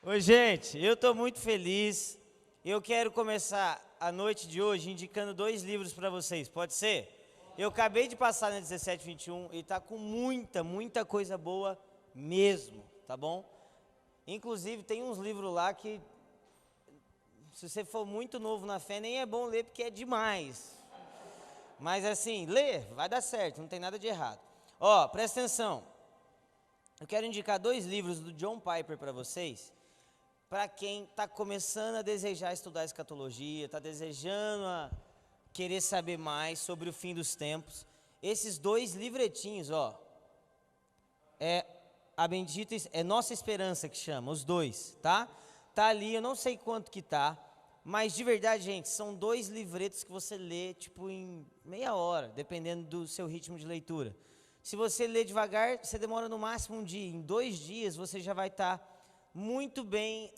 Oi, gente, eu estou muito feliz. Eu quero começar a noite de hoje indicando 2 livros para vocês, pode ser? Eu acabei de passar na 1721 e está com muita coisa boa mesmo, tá bom? Inclusive tem uns livros lá que, se você for muito novo na fé, nem é bom ler porque é demais. Mas assim, lê, vai dar certo, não tem nada de errado. Ó, presta atenção. Eu quero indicar 2 livros do John Piper para vocês. Para quem está começando a desejar estudar escatologia, está desejando querer saber mais sobre o fim dos tempos, esses 2 livretinhos, ó, é Nossa Esperança que chama, os 2, tá? Tá ali, eu não sei quanto que tá, mas de verdade, gente, são 2 livretos que você lê, tipo, em meia hora, dependendo do seu ritmo de leitura. Se você lê devagar, você demora no máximo um dia, em 2 dias você já vai estar muito bem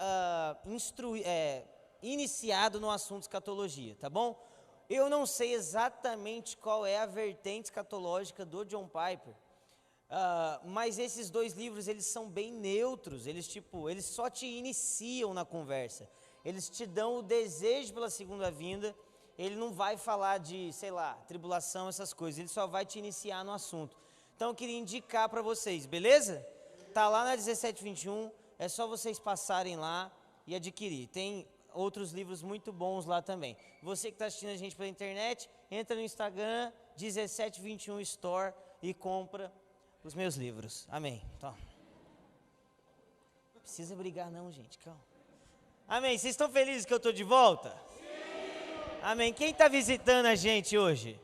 iniciado no assunto escatologia, tá bom? Eu não sei exatamente qual é a vertente escatológica do John Piper, mas esses 2 livros, eles são bem neutros, eles só te iniciam na conversa, eles te dão o desejo pela segunda vinda, ele não vai falar de, sei lá, tribulação, essas coisas, ele só vai te iniciar no assunto. Então eu queria indicar para vocês, beleza? Tá lá na 1721, é só vocês passarem lá e adquirir. Tem outros livros muito bons lá também. Você que está assistindo a gente pela internet, entra no Instagram, 1721 Store e compra os meus livros. Amém. Então, não precisa brigar não, gente, calma. Amém. Vocês estão felizes que eu estou de volta? Sim. Amém. Quem está visitando a gente hoje?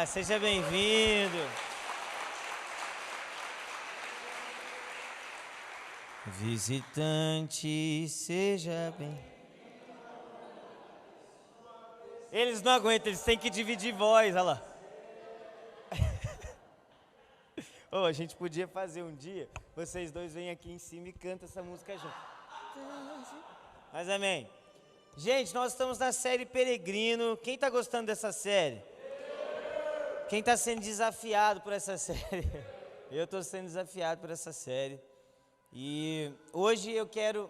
Seja bem-vindo. Visitante, seja bem. Eles não aguentam, eles têm que dividir voz, olha lá. A gente podia fazer um dia, vocês 2 vêm aqui em cima e cantam essa música junto. Mas amém. Gente, nós estamos na série Peregrino. Quem está gostando dessa série? Quem está sendo desafiado por essa série? Eu estou sendo desafiado por essa série. E hoje eu quero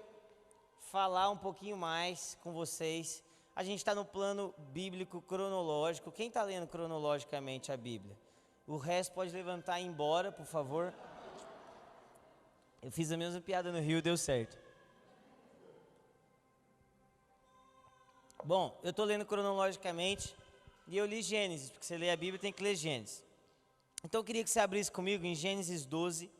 falar um pouquinho mais com vocês. A gente está no plano bíblico cronológico. Quem está lendo cronologicamente a Bíblia? O resto pode levantar e ir embora, por favor. Eu fiz a mesma piada no Rio e deu certo. Bom, eu estou lendo cronologicamente e eu li Gênesis, porque você lê a Bíblia tem que ler Gênesis. Então eu queria que você abrisse comigo em Gênesis 12,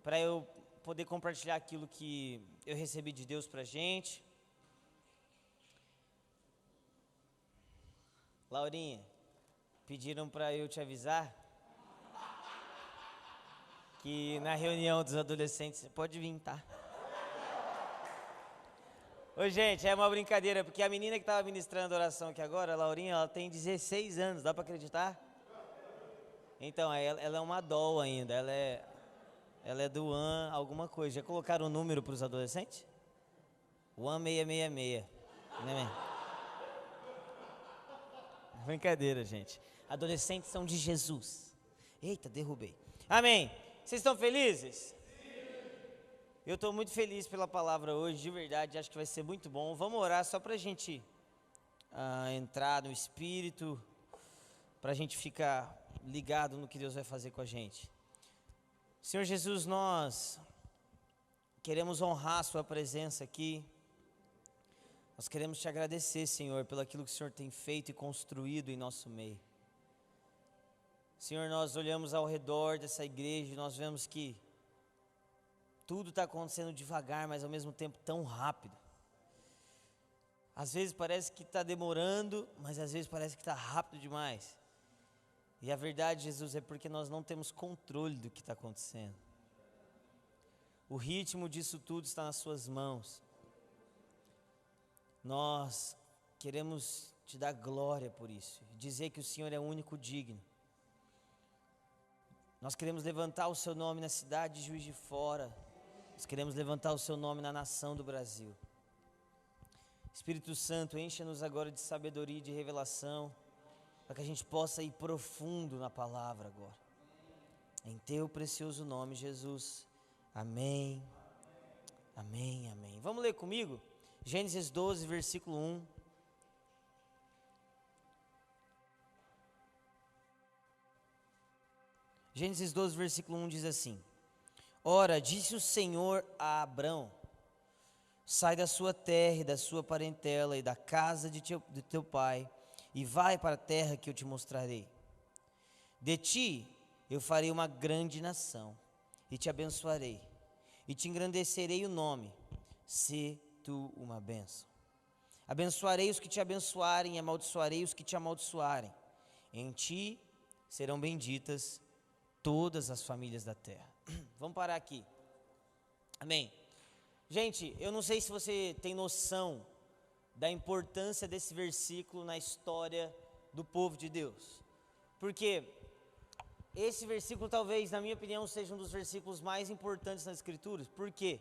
para eu poder compartilhar aquilo que eu recebi de Deus pra gente. Laurinha, pediram para eu te avisar que na reunião dos adolescentes, você pode vir, tá? Ô, gente, é uma brincadeira, porque a menina que estava ministrando a oração aqui agora, a Laurinha, ela tem 16 anos, dá para acreditar? Então, ela é uma doll ainda, ela é do AN alguma coisa. Já colocaram o número para os adolescentes? O AN 666. Né? Brincadeira, gente. Adolescentes são de Jesus. Eita, derrubei. Amém. Vocês estão felizes? Sim. Eu estou muito feliz pela palavra hoje, de verdade. Acho que vai ser muito bom. Vamos orar só para a gente entrar no Espírito, para a gente ficar ligado no que Deus vai fazer com a gente. Senhor Jesus, nós queremos honrar a sua presença aqui. Nós queremos te agradecer, Senhor, pelo aquilo que o Senhor tem feito e construído em nosso meio. Senhor, nós olhamos ao redor dessa igreja e nós vemos que tudo está acontecendo devagar, mas ao mesmo tempo tão rápido. Às vezes parece que está demorando, mas às vezes parece que está rápido demais. E a verdade, Jesus, é porque nós não temos controle do que está acontecendo. O ritmo disso tudo está nas suas mãos. Nós queremos te dar glória por isso, dizer que o Senhor é o único digno. Nós queremos levantar o seu nome na cidade de Juiz de Fora. Nós queremos levantar o seu nome na nação do Brasil. Espírito Santo, encha-nos agora de sabedoria e de revelação, para que a gente possa ir profundo na palavra agora. Em teu precioso nome, Jesus. Amém. Amém, amém. Vamos ler comigo? Gênesis 12, versículo 1. Gênesis 12, versículo 1 diz assim: Ora, disse o Senhor a Abrão: sai da sua terra e da sua parentela e da casa de teu pai, e vai para a terra que eu te mostrarei. De ti eu farei uma grande nação, e te abençoarei, e te engrandecerei o nome, se tu uma bênção. Abençoarei os que te abençoarem, e amaldiçoarei os que te amaldiçoarem. Em ti serão benditas todas as famílias da terra. Vamos parar aqui. Amém. Gente, eu não sei se você tem noção da importância desse versículo na história do povo de Deus. Porque esse versículo talvez, na minha opinião, seja um dos versículos mais importantes nas Escrituras. Por quê?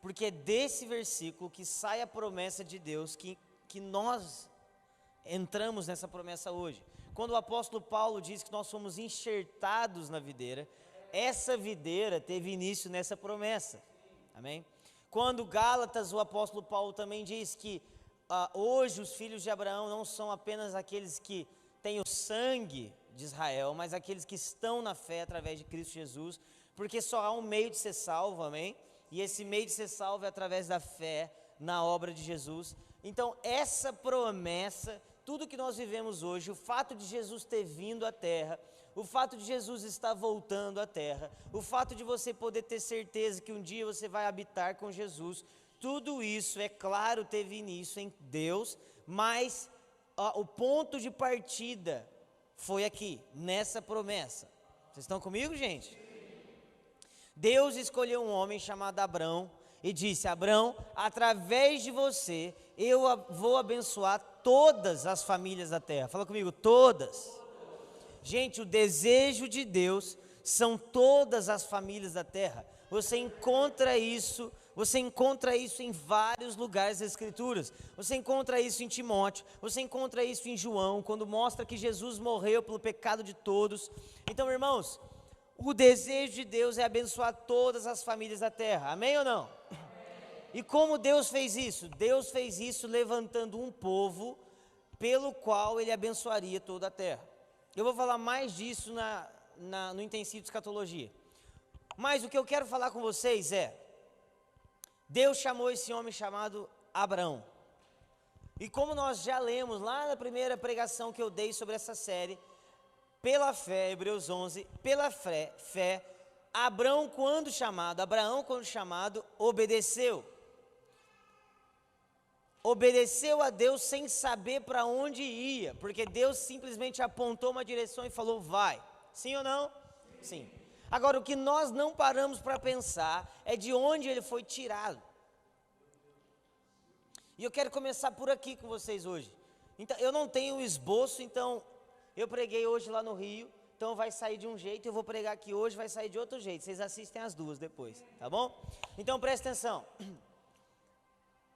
Porque é desse versículo que sai a promessa de Deus, que nós entramos nessa promessa hoje. Quando o apóstolo Paulo diz que nós somos enxertados na videira, essa videira teve início nessa promessa. Amém? Quando Gálatas, o apóstolo Paulo também diz que hoje os filhos de Abraão não são apenas aqueles que têm o sangue de Israel, mas aqueles que estão na fé através de Cristo Jesus, porque só há um meio de ser salvo, amém? E esse meio de ser salvo é através da fé na obra de Jesus. Então essa promessa, tudo que nós vivemos hoje, o fato de Jesus ter vindo à terra, o fato de Jesus estar voltando à terra, o fato de você poder ter certeza que um dia você vai habitar com Jesus, tudo isso, é claro, teve início em Deus, mas o ponto de partida foi aqui, nessa promessa. Vocês estão comigo, gente? Deus escolheu um homem chamado Abrão e disse: Abrão, através de você, eu vou abençoar todas as famílias da terra. Fala comigo, todas. Gente, o desejo de Deus são todas as famílias da terra. Você encontra isso em vários lugares das Escrituras. Você encontra isso em Timóteo, você encontra isso em João, quando mostra que Jesus morreu pelo pecado de todos. Então, irmãos, o desejo de Deus é abençoar todas as famílias da terra. Amém ou não? E como Deus fez isso? Deus fez isso levantando um povo pelo qual Ele abençoaria toda a terra. Eu vou falar mais disso no intensivo de escatologia. Mas o que eu quero falar com vocês é: Deus chamou esse homem chamado Abrão. E como nós já lemos lá na primeira pregação que eu dei sobre essa série, pela fé, Hebreus 11, pela fé, Abraão quando chamado, obedeceu. Obedeceu a Deus sem saber para onde ia, porque Deus simplesmente apontou uma direção e falou: vai. Sim ou não? Sim. Agora, o que nós não paramos para pensar é de onde ele foi tirado. E eu quero começar por aqui com vocês hoje. Então, eu não tenho esboço, então eu preguei hoje lá no Rio, então vai sair de um jeito, eu vou pregar aqui hoje, vai sair de outro jeito. Vocês assistem as duas depois, tá bom? Então presta atenção.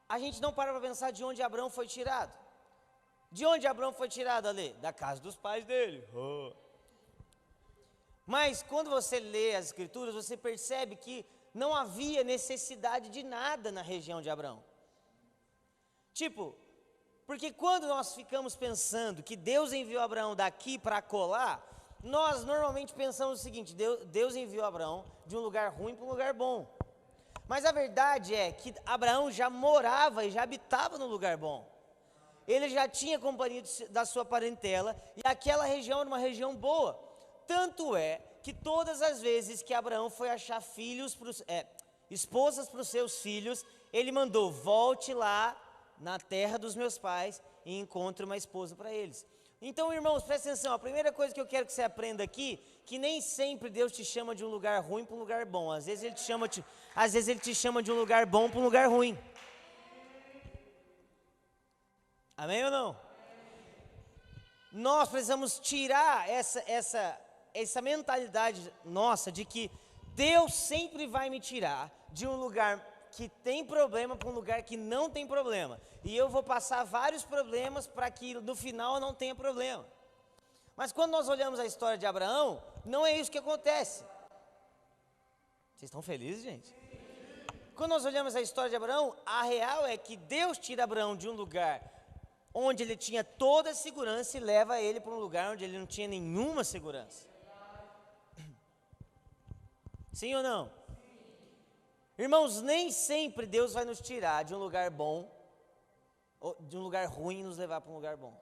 A gente não para pensar de onde Abraão foi tirado. De onde Abraão foi tirado, Ale? Da casa dos pais dele. Oh. Mas quando você lê as Escrituras, você percebe que não havia necessidade de nada na região de Abraão. Tipo, porque quando nós ficamos pensando que Deus enviou Abraão daqui para colar, nós normalmente pensamos o seguinte: Deus enviou Abraão de um lugar ruim para um lugar bom. Mas a verdade é que Abraão já morava e já habitava num lugar bom. Ele já tinha companhia da sua parentela e aquela região era uma região boa. Tanto é que todas as vezes que Abraão foi achar esposas para os seus filhos, ele mandou: volte lá na terra dos meus pais e encontre uma esposa para eles. Então, irmãos, presta atenção, a primeira coisa que eu quero que você aprenda aqui, que nem sempre Deus te chama de um lugar ruim para um lugar bom. Às vezes Ele te chama de um lugar bom para um lugar ruim. Amém ou não? Nós precisamos tirar essa mentalidade nossa de que Deus sempre vai me tirar de um lugar que tem problema para um lugar que não tem problema. E eu vou passar vários problemas para que no final não tenha problema. Mas quando nós olhamos a história de Abraão, não é isso que acontece. Vocês estão felizes, gente? Quando nós olhamos a história de Abraão, a real é que Deus tira Abraão de um lugar onde ele tinha toda a segurança e leva ele para um lugar onde ele não tinha nenhuma segurança. Sim ou não? Irmãos, nem sempre Deus vai nos tirar de um lugar bom, ou de um lugar ruim e nos levar para um lugar bom.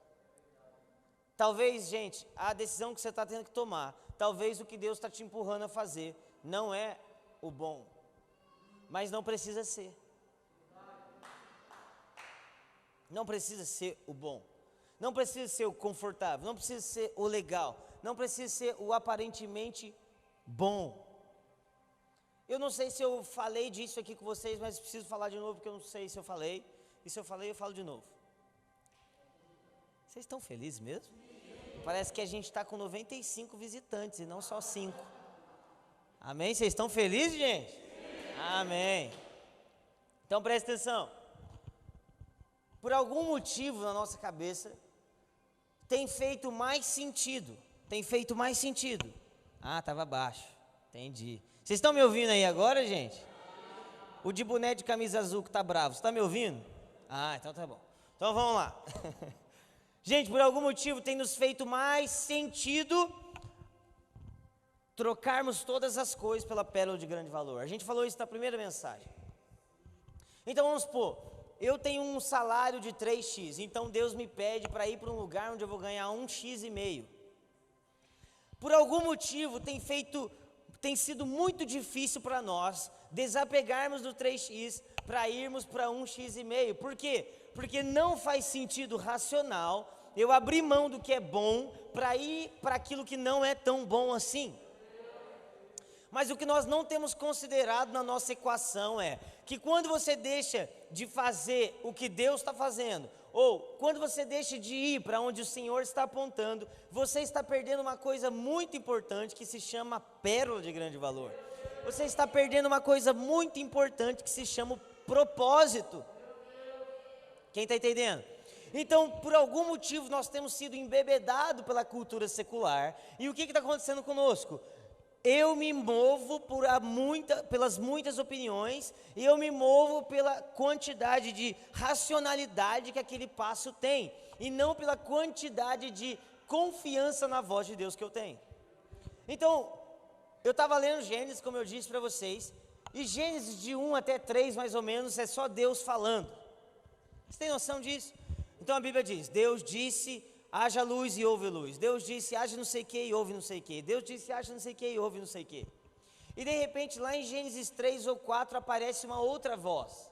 Talvez, gente, a decisão que você está tendo que tomar, talvez o que Deus está te empurrando a fazer, não é o bom, mas não precisa ser. Não precisa ser o bom, não precisa ser o confortável, não precisa ser o legal, não precisa ser o aparentemente bom. Eu não sei se eu falei disso aqui com vocês, mas preciso falar de novo, porque eu não sei se eu falei, e se eu falei, eu falo de novo. Vocês estão felizes mesmo? Parece que a gente está com 95 visitantes e não só 5. Amém? Vocês estão felizes, gente? Amém. Então presta atenção. Por algum motivo na nossa cabeça, tem feito mais sentido. Ah, estava baixo. Entendi. Vocês estão me ouvindo aí agora, gente? O de boné de camisa azul que está bravo, você está me ouvindo? Ah, então tá bom. Então vamos lá. Gente, por algum motivo tem nos feito mais sentido trocarmos todas as coisas pela pérola de grande valor. A gente falou isso na primeira mensagem. Então vamos supor, eu tenho um salário de 3x, então Deus me pede para ir para um lugar onde eu vou ganhar 1,5x. Por algum motivo tem sido muito difícil para nós desapegarmos do 3x para irmos para 1,5x. Por quê? Porque não faz sentido racional eu abrir mão do que é bom para ir para aquilo que não é tão bom assim. Mas o que nós não temos considerado na nossa equação é que quando você deixa de fazer o que Deus está fazendo, ou quando você deixa de ir para onde o Senhor está apontando, você está perdendo uma coisa muito importante que se chama pérola de grande valor. Você está perdendo uma coisa muito importante que se chama propósito. Quem está entendendo? Então, por algum motivo, nós temos sido embebedados pela cultura secular. E o que está acontecendo conosco? Eu me movo pelas muitas opiniões, e eu me movo pela quantidade de racionalidade que aquele passo tem, e não pela quantidade de confiança na voz de Deus que eu tenho. Então, eu estava lendo Gênesis, como eu disse para vocês, e Gênesis de 1 até 3, mais ou menos, é só Deus falando. Você tem noção disso? Então a Bíblia diz, Deus disse, haja luz e houve luz. Deus disse, haja não sei o que e houve não sei o que. Deus disse, haja não sei o que e houve não sei o que. E de repente lá em Gênesis 3 ou 4 aparece uma outra voz.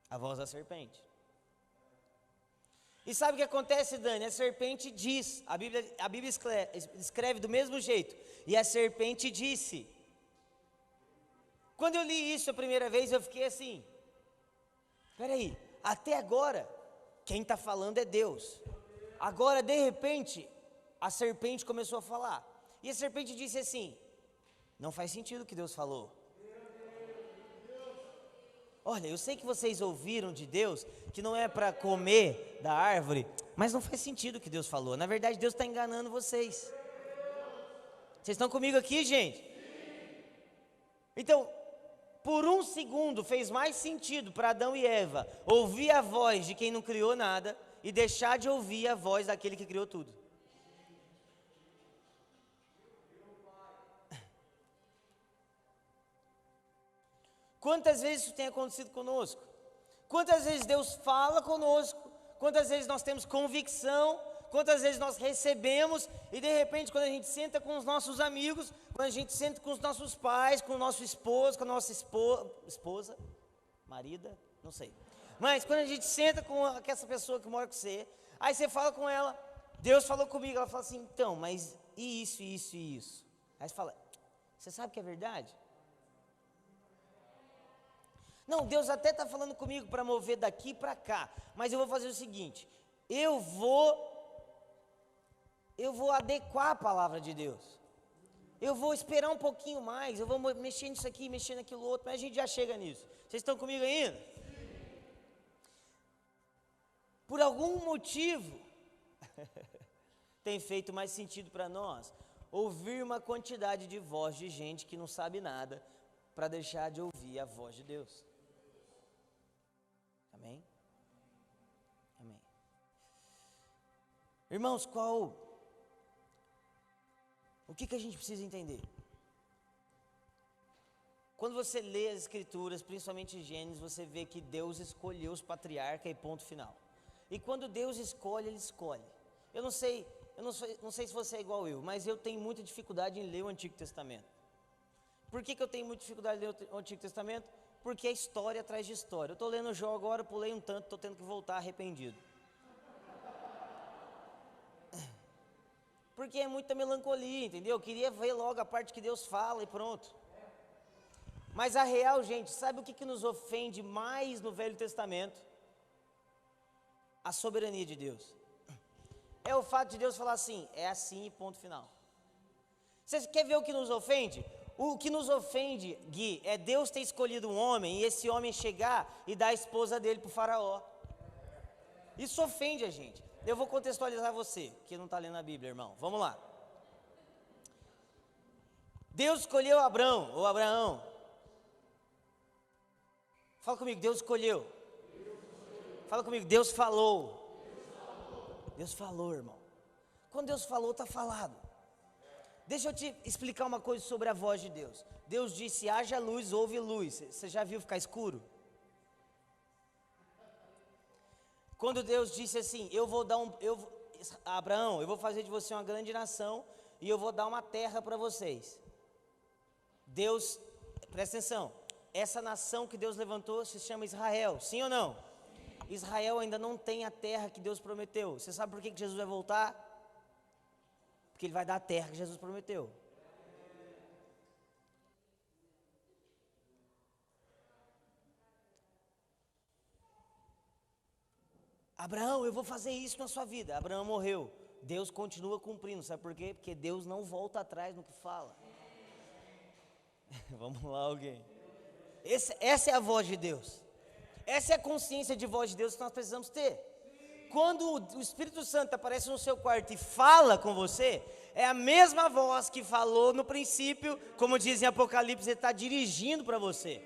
A voz da serpente. E sabe o que acontece, Dani? A serpente diz, a Bíblia escreve do mesmo jeito. E a serpente disse. Quando eu li isso a primeira vez, eu fiquei assim, peraí, até agora, quem está falando é Deus. Agora, de repente, a serpente começou a falar. E a serpente disse assim, não faz sentido o que Deus falou. Olha, eu sei que vocês ouviram de Deus, que não é para comer da árvore, mas não faz sentido o que Deus falou. Na verdade, Deus está enganando vocês. Vocês estão comigo aqui, gente? Então, por um segundo fez mais sentido para Adão e Eva ouvir a voz de quem não criou nada e deixar de ouvir a voz daquele que criou tudo. Quantas vezes isso tem acontecido conosco? Quantas vezes Deus fala conosco? Quantas vezes nós temos convicção? Quantas vezes nós recebemos e de repente quando a gente senta com os nossos amigos, quando a gente senta com os nossos pais, com o nosso esposo, com a nossa esposa, marida, não sei. Mas quando a gente senta com essa pessoa que mora com você, aí você fala com ela, Deus falou comigo, ela fala assim, então, mas e isso, isso e isso? Aí você fala, você sabe que é verdade? Não, Deus até está falando comigo para mover daqui para cá, mas eu vou fazer o seguinte, eu vou adequar a palavra de Deus. Eu vou esperar um pouquinho mais, eu vou mexer nisso aqui, mexer naquilo outro, mas a gente já chega nisso. Vocês estão comigo ainda? Por algum motivo, tem feito mais sentido para nós ouvir uma quantidade de voz de gente que não sabe nada, para deixar de ouvir a voz de Deus. Amém? Amém. Irmãos, o que a gente precisa entender? Quando você lê as Escrituras, principalmente Gênesis, você vê que Deus escolheu os patriarcas e ponto final. E quando Deus escolhe, Ele escolhe. Eu não sei se você é igual eu, mas eu tenho muita dificuldade em ler o Antigo Testamento. Por que eu tenho muita dificuldade em ler o Antigo Testamento? Porque é história atrás de história. Eu estou lendo Jó agora, pulei um tanto, estou tendo que voltar arrependido. Porque é muita melancolia, entendeu? Eu queria ver logo a parte que Deus fala e pronto. Mas a real, gente, sabe o que nos ofende mais no Velho Testamento? A soberania de Deus. É o fato de Deus falar assim, é assim e ponto final. Você quer ver o que nos ofende? O que nos ofende, Gui, é Deus ter escolhido um homem e esse homem chegar e dar a esposa dele para o faraó. Isso ofende a gente. Eu vou contextualizar você, que não está lendo a Bíblia, irmão. Vamos lá. Deus escolheu Abraão. Fala comigo, Deus escolheu. Fala comigo, Deus falou. Deus falou, irmão. Quando Deus falou, está falado. Deixa eu te explicar uma coisa sobre a voz de Deus. Deus disse, haja luz, houve luz. Você já viu ficar escuro? Quando Deus disse assim, Abraão, eu vou fazer de você uma grande nação e eu vou dar uma terra para vocês. Deus, presta atenção, essa nação que Deus levantou se chama Israel, sim ou não? Israel ainda não tem a terra que Deus prometeu. Você sabe por que Jesus vai voltar? Porque Ele vai dar a terra que Jesus prometeu. Abraão, eu vou fazer isso na sua vida. Abraão morreu. Deus continua cumprindo, sabe por quê? Porque Deus não volta atrás no que fala. Vamos lá, alguém. Essa é a voz de Deus. Essa é a consciência de voz de Deus que nós precisamos ter. Quando o Espírito Santo aparece no seu quarto e fala com você, é a mesma voz que falou no princípio, como diz em Apocalipse, Ele está dirigindo para você.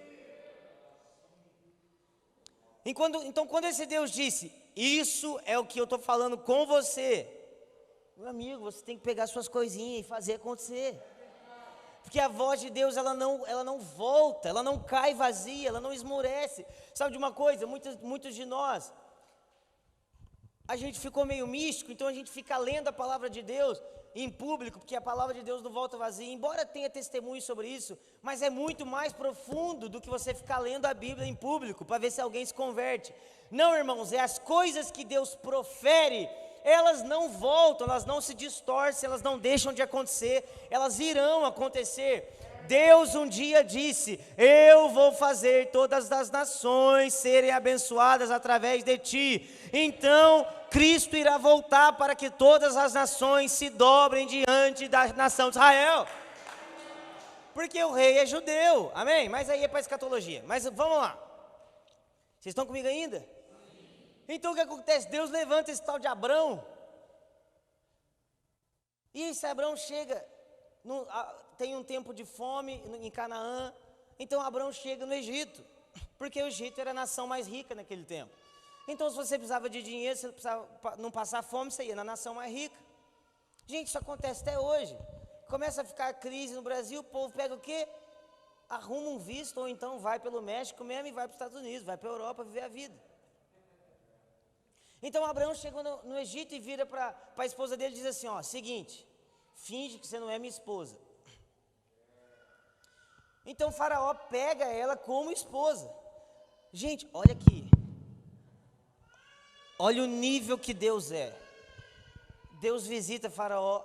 Então, quando esse Deus disse, isso é o que eu estou falando com você, meu amigo, você tem que pegar suas coisinhas e fazer acontecer. Porque a voz de Deus, ela não volta, ela não cai vazia, ela não esmorece. Sabe de uma coisa? Muitos de nós, a gente ficou meio místico, então a gente fica lendo a palavra de Deus em público, porque a palavra de Deus não volta vazia, embora tenha testemunho sobre isso, mas é muito mais profundo do que você ficar lendo a Bíblia em público, para ver se alguém se converte. Não, irmãos, é as coisas que Deus profere, elas não voltam, elas não se distorcem, elas não deixam de acontecer, elas irão acontecer. Deus um dia disse, eu vou fazer todas as nações serem abençoadas através de ti. Então, Cristo irá voltar para que todas as nações se dobrem diante da nação de Israel. Porque o rei é judeu, amém? Mas aí é para a escatologia. Mas vamos lá. Vocês estão comigo ainda? Então o que acontece? Deus levanta esse tal de Abrão. E esse Abrão chega, tem um tempo de fome em Canaã. Então Abrão chega no Egito, porque o Egito era a nação mais rica naquele tempo. Então se você precisava de dinheiro, você precisava não passar fome, você ia na nação mais rica. Gente, isso acontece até hoje. Começa a ficar crise no Brasil, o povo pega o quê? Arruma um visto, ou então vai pelo México mesmo e vai para os Estados Unidos, vai para a Europa viver a vida. Então Abraão chegou no Egito e vira para a esposa dele e diz assim, ó, seguinte, finge que você não é minha esposa. Então Faraó pega ela como esposa. Gente, olha aqui. Olha o nível que Deus é. Deus visita Faraó,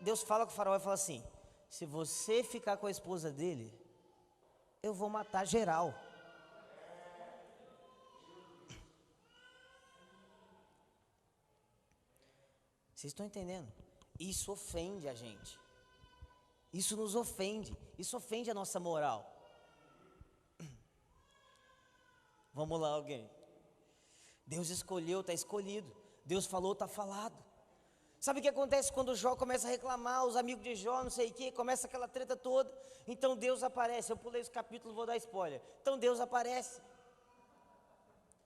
Deus fala com Faraó e fala assim, se você ficar com a esposa dele, eu vou matar geral. Vocês estão entendendo? Isso ofende a gente. Isso nos ofende. Isso ofende a nossa moral. Vamos lá, alguém. Deus escolheu, está escolhido. Deus falou, está falado. Sabe o que acontece quando Jó começa a reclamar, os amigos de Jó, não sei o que, começa aquela treta toda, então Deus aparece. Eu pulei os capítulos, vou dar spoiler. Então Deus aparece.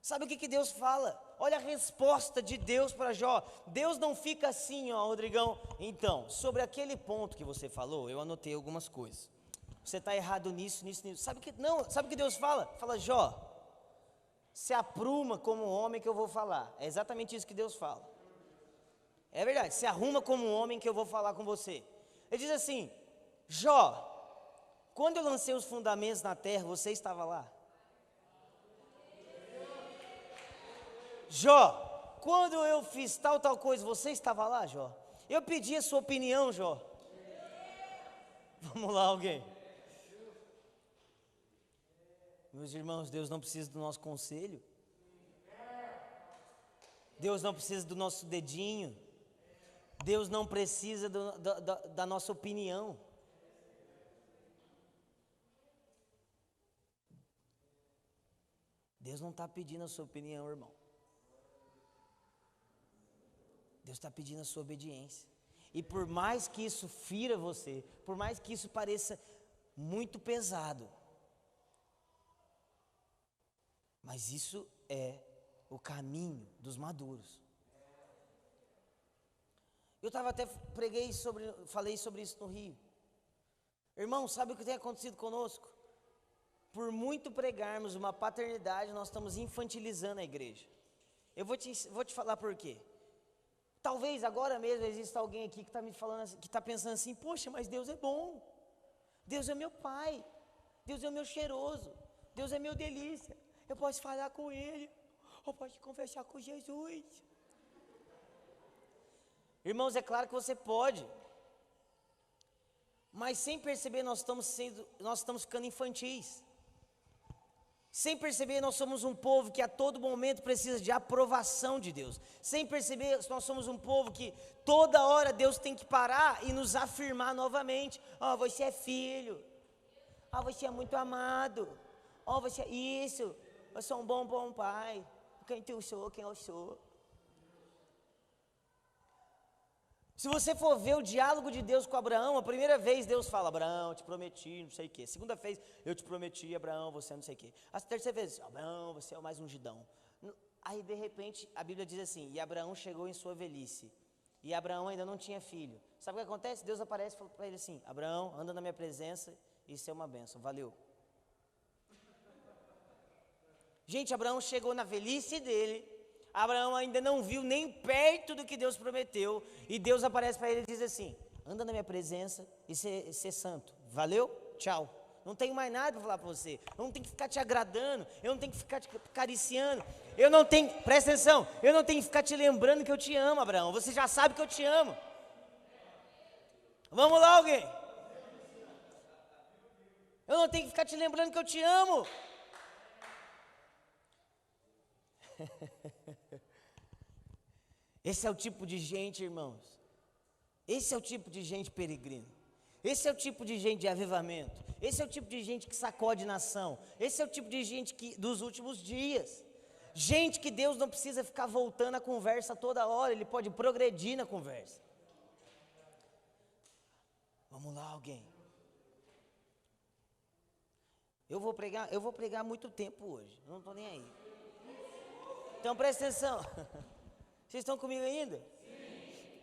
Sabe o que Deus fala? Olha a resposta de Deus para Jó. Deus não fica assim, ó, Rodrigão. Então, sobre aquele ponto que você falou, eu anotei algumas coisas. Você está errado nisso. Sabe o que Deus fala? Fala, Jó, se apruma como um homem que eu vou falar. É exatamente isso que Deus fala. É verdade, se arruma como um homem que eu vou falar com você. Ele diz assim, Jó, quando eu lancei os fundamentos na terra, você estava lá? Jó, quando eu fiz tal coisa, você estava lá, Jó? Eu pedi a sua opinião, Jó. Vamos lá, alguém. Meus irmãos, Deus não precisa do nosso conselho. Deus não precisa do nosso dedinho. Deus não precisa da nossa opinião. Deus não está pedindo a sua opinião, irmão. Deus está pedindo a sua obediência. E por mais que isso fira você, por mais que isso pareça muito pesado, mas isso é o caminho dos maduros. Eu falei sobre isso no Rio. Irmão, sabe o que tem acontecido conosco? Por muito pregarmos uma paternidade, nós estamos infantilizando a igreja. Eu vou te falar por quê. Talvez agora mesmo exista alguém aqui que está me falando, que está pensando assim, poxa, mas Deus é bom. Deus é meu pai. Deus é o meu cheiroso. Deus é meu delícia. Eu posso falar com Ele. Eu posso conversar com Jesus. Irmãos, é claro que você pode, mas sem perceber nós estamos ficando infantis. Sem perceber nós somos um povo que a todo momento precisa de aprovação de Deus. Sem perceber nós somos um povo que toda hora Deus tem que parar e nos afirmar novamente. Ó, você é filho. Ó, você é muito amado. Ó, você é isso. Eu sou um bom pai. Quem eu sou. Se você for ver o diálogo de Deus com Abraão, a primeira vez Deus fala, Abraão, eu te prometi, não sei o quê. A segunda vez, eu te prometi, Abraão, você não sei o quê. A terceira vez, Abraão, você é o mais ungidão. Aí, de repente, a Bíblia diz assim, e Abraão chegou em sua velhice. E Abraão ainda não tinha filho. Sabe o que acontece? Deus aparece e fala para ele assim, Abraão, anda na minha presença, isso é uma bênção, valeu. Gente, Abraão chegou na velhice dele. Abraão ainda não viu nem perto do que Deus prometeu. E Deus aparece para ele e diz assim, anda na minha presença e ser santo. Valeu? Tchau. Não tenho mais nada para falar para você. Eu não tenho que ficar te agradando. Eu não tenho que ficar te acariciando. Presta atenção, eu não tenho que ficar te lembrando que eu te amo, Abraão. Você já sabe que eu te amo. Vamos lá, alguém. Eu não tenho que ficar te lembrando que eu te amo. Esse é o tipo de gente, irmãos. Esse é o tipo de gente peregrino. Esse é o tipo de gente de avivamento. Esse é o tipo de gente que sacode nação. Esse é o tipo de gente dos últimos dias. Gente que Deus não precisa ficar voltando a conversa toda hora. Ele pode progredir na conversa. Vamos lá, alguém. Eu vou pregar muito tempo hoje. Não estou nem aí. Então presta atenção. Vocês estão comigo ainda? Sim.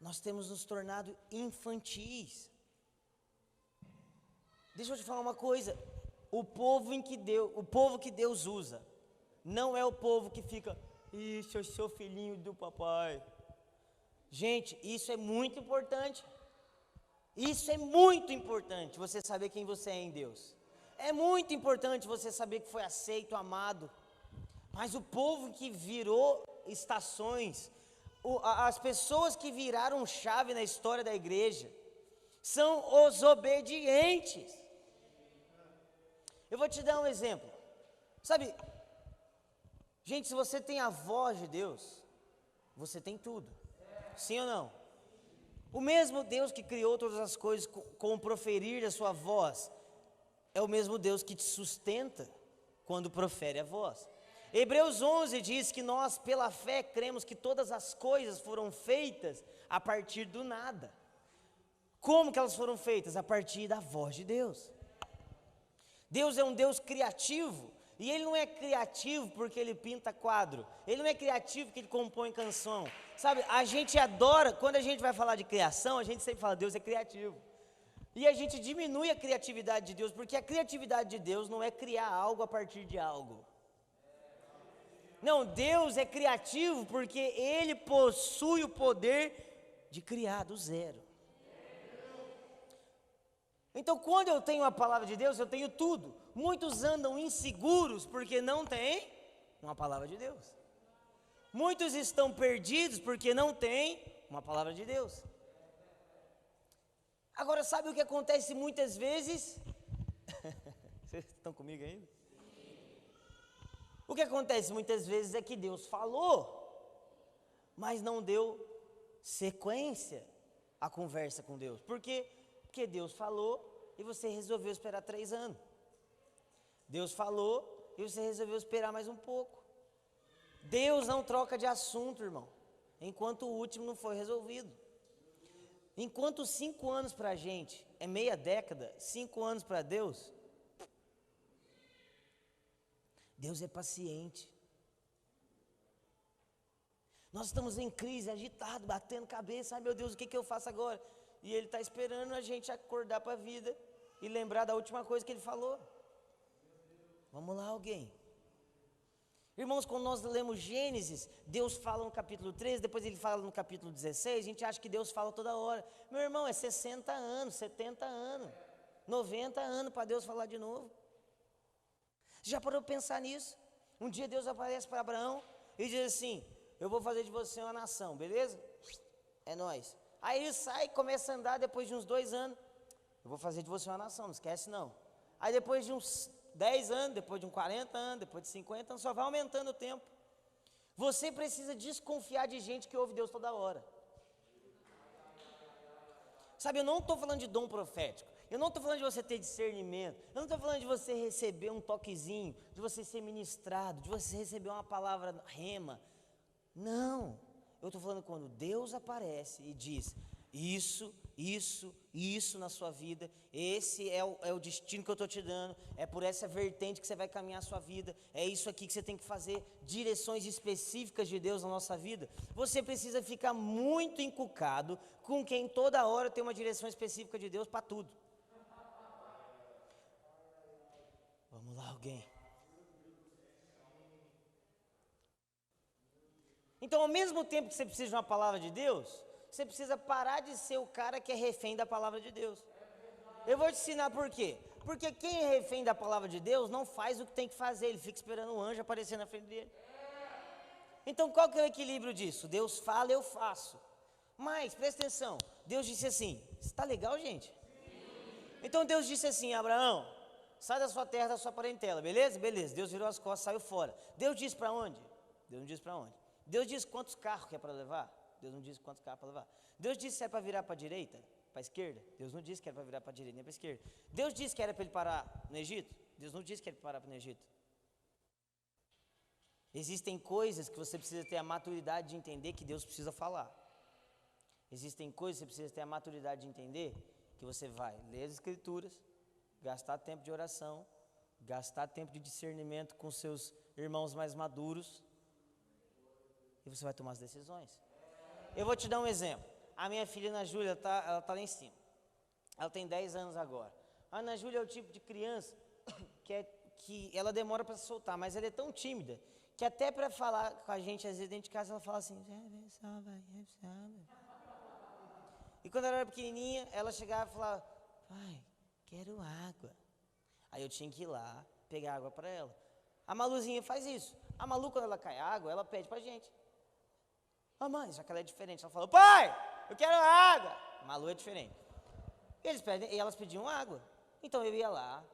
Nós temos nos tornado infantis. Deixa eu te falar uma coisa. O povo que Deus usa, não é o povo que fica, isso, eu sou filhinho do papai. Gente, isso é muito importante. Isso é muito importante, você saber quem você é em Deus. É muito importante você saber que foi aceito, amado. Mas o povo que virou estações, as pessoas que viraram chave na história da igreja, são os obedientes. Eu vou te dar um exemplo. Sabe, gente, se você tem a voz de Deus, você tem tudo. Sim ou não? O mesmo Deus que criou todas as coisas com o proferir da sua voz, é o mesmo Deus que te sustenta quando profere a voz. Hebreus 11 diz que nós, pela fé, cremos que todas as coisas foram feitas a partir do nada. Como que elas foram feitas? A partir da voz de Deus. Deus é um Deus criativo, e Ele não é criativo porque Ele pinta quadro, Ele não é criativo porque Ele compõe canção, sabe? A gente adora, quando a gente vai falar de criação, a gente sempre fala, Deus é criativo, e a gente diminui a criatividade de Deus, porque a criatividade de Deus não é criar algo a partir de algo. Não, Deus é criativo porque Ele possui o poder de criar do zero. Então, quando eu tenho a palavra de Deus, eu tenho tudo. Muitos andam inseguros porque não têm uma palavra de Deus. Muitos estão perdidos porque não têm uma palavra de Deus. Agora, sabe o que acontece muitas vezes? Vocês estão comigo ainda? O que acontece muitas vezes é que Deus falou, mas não deu sequência à conversa com Deus. Por quê? Porque Deus falou e você resolveu esperar 3 anos. Deus falou e você resolveu esperar mais um pouco. Deus não troca de assunto, irmão, enquanto o último não foi resolvido. Enquanto 5 anos para a gente é meia década, 5 anos para Deus, Deus é paciente. Nós estamos em crise, agitado, batendo cabeça. Ai meu Deus, o que eu faço agora? E Ele está esperando a gente acordar para a vida e lembrar da última coisa que Ele falou. Vamos lá, alguém. Irmãos, quando nós lemos Gênesis, Deus fala no capítulo 13, depois Ele fala no capítulo 16, a gente acha que Deus fala toda hora. Meu irmão, é 60 anos, 70 anos, 90 anos para Deus falar de novo. Já parou para pensar nisso? Um dia Deus aparece para Abraão e diz assim, eu vou fazer de você uma nação, beleza? É nóis. Aí ele sai e começa a andar depois de uns 2 anos. Eu vou fazer de você uma nação, não esquece não. Aí depois de uns 10 anos, depois de uns 40 anos, depois de 50 anos, só vai aumentando o tempo. Você precisa desconfiar de gente que ouve Deus toda hora. Sabe, eu não estou falando de dom profético. Eu não estou falando de você ter discernimento. Eu não estou falando de você receber um toquezinho, de você ser ministrado, de você receber uma palavra rema. Não. Eu estou falando quando Deus aparece e diz, isso na sua vida, esse é o destino que eu estou te dando, é por essa vertente que você vai caminhar a sua vida, é isso aqui que você tem que fazer, direções específicas de Deus na nossa vida. Você precisa ficar muito encucado com quem toda hora tem uma direção específica de Deus para tudo. Vamos lá, alguém. Então, ao mesmo tempo que você precisa de uma palavra de Deus, você precisa parar de ser o cara que é refém da palavra de Deus. Eu vou te ensinar por quê. Porque quem é refém da palavra de Deus não faz o que tem que fazer, ele fica esperando o anjo aparecer na frente dele. Então, qual que é o equilíbrio disso? Deus fala, eu faço. Mas, presta atenção, Deus disse assim, está legal, gente? Então, Deus disse assim, Abraão, sai da sua terra, da sua parentela, beleza? Beleza, Deus virou as costas, saiu fora. Deus disse para onde? Deus não disse para onde. Deus disse quantos carros que é para levar? Deus não disse quantos carros para levar. Deus disse se é para virar para a direita, para a esquerda? Deus não disse que era para virar para a direita nem para a esquerda. Deus disse que era para ele parar no Egito? Deus não disse que era para parar no Egito. Existem coisas que você precisa ter a maturidade de entender que Deus precisa falar. Existem coisas que você precisa ter a maturidade de entender que você vai ler as escrituras, gastar tempo de oração, gastar tempo de discernimento com seus irmãos mais maduros, e você vai tomar as decisões. Eu vou te dar um exemplo. A minha filha Ana Júlia, ela tá lá em cima. Ela tem 10 anos agora. A Ana Júlia é o tipo de criança que ela demora para se soltar, mas ela é tão tímida que até para falar com a gente, às vezes dentro de casa, ela fala assim. E quando ela era pequenininha, ela chegava e falava, pai, quero água. Aí eu tinha que ir lá, pegar água para ela. A Maluzinha faz isso. A Malu, quando ela cai água, ela pede para a gente. Ah, mãe, já que ela é diferente, ela falou, pai, eu quero água. A Malu é diferente. E elas pediam água. Então eu ia lá,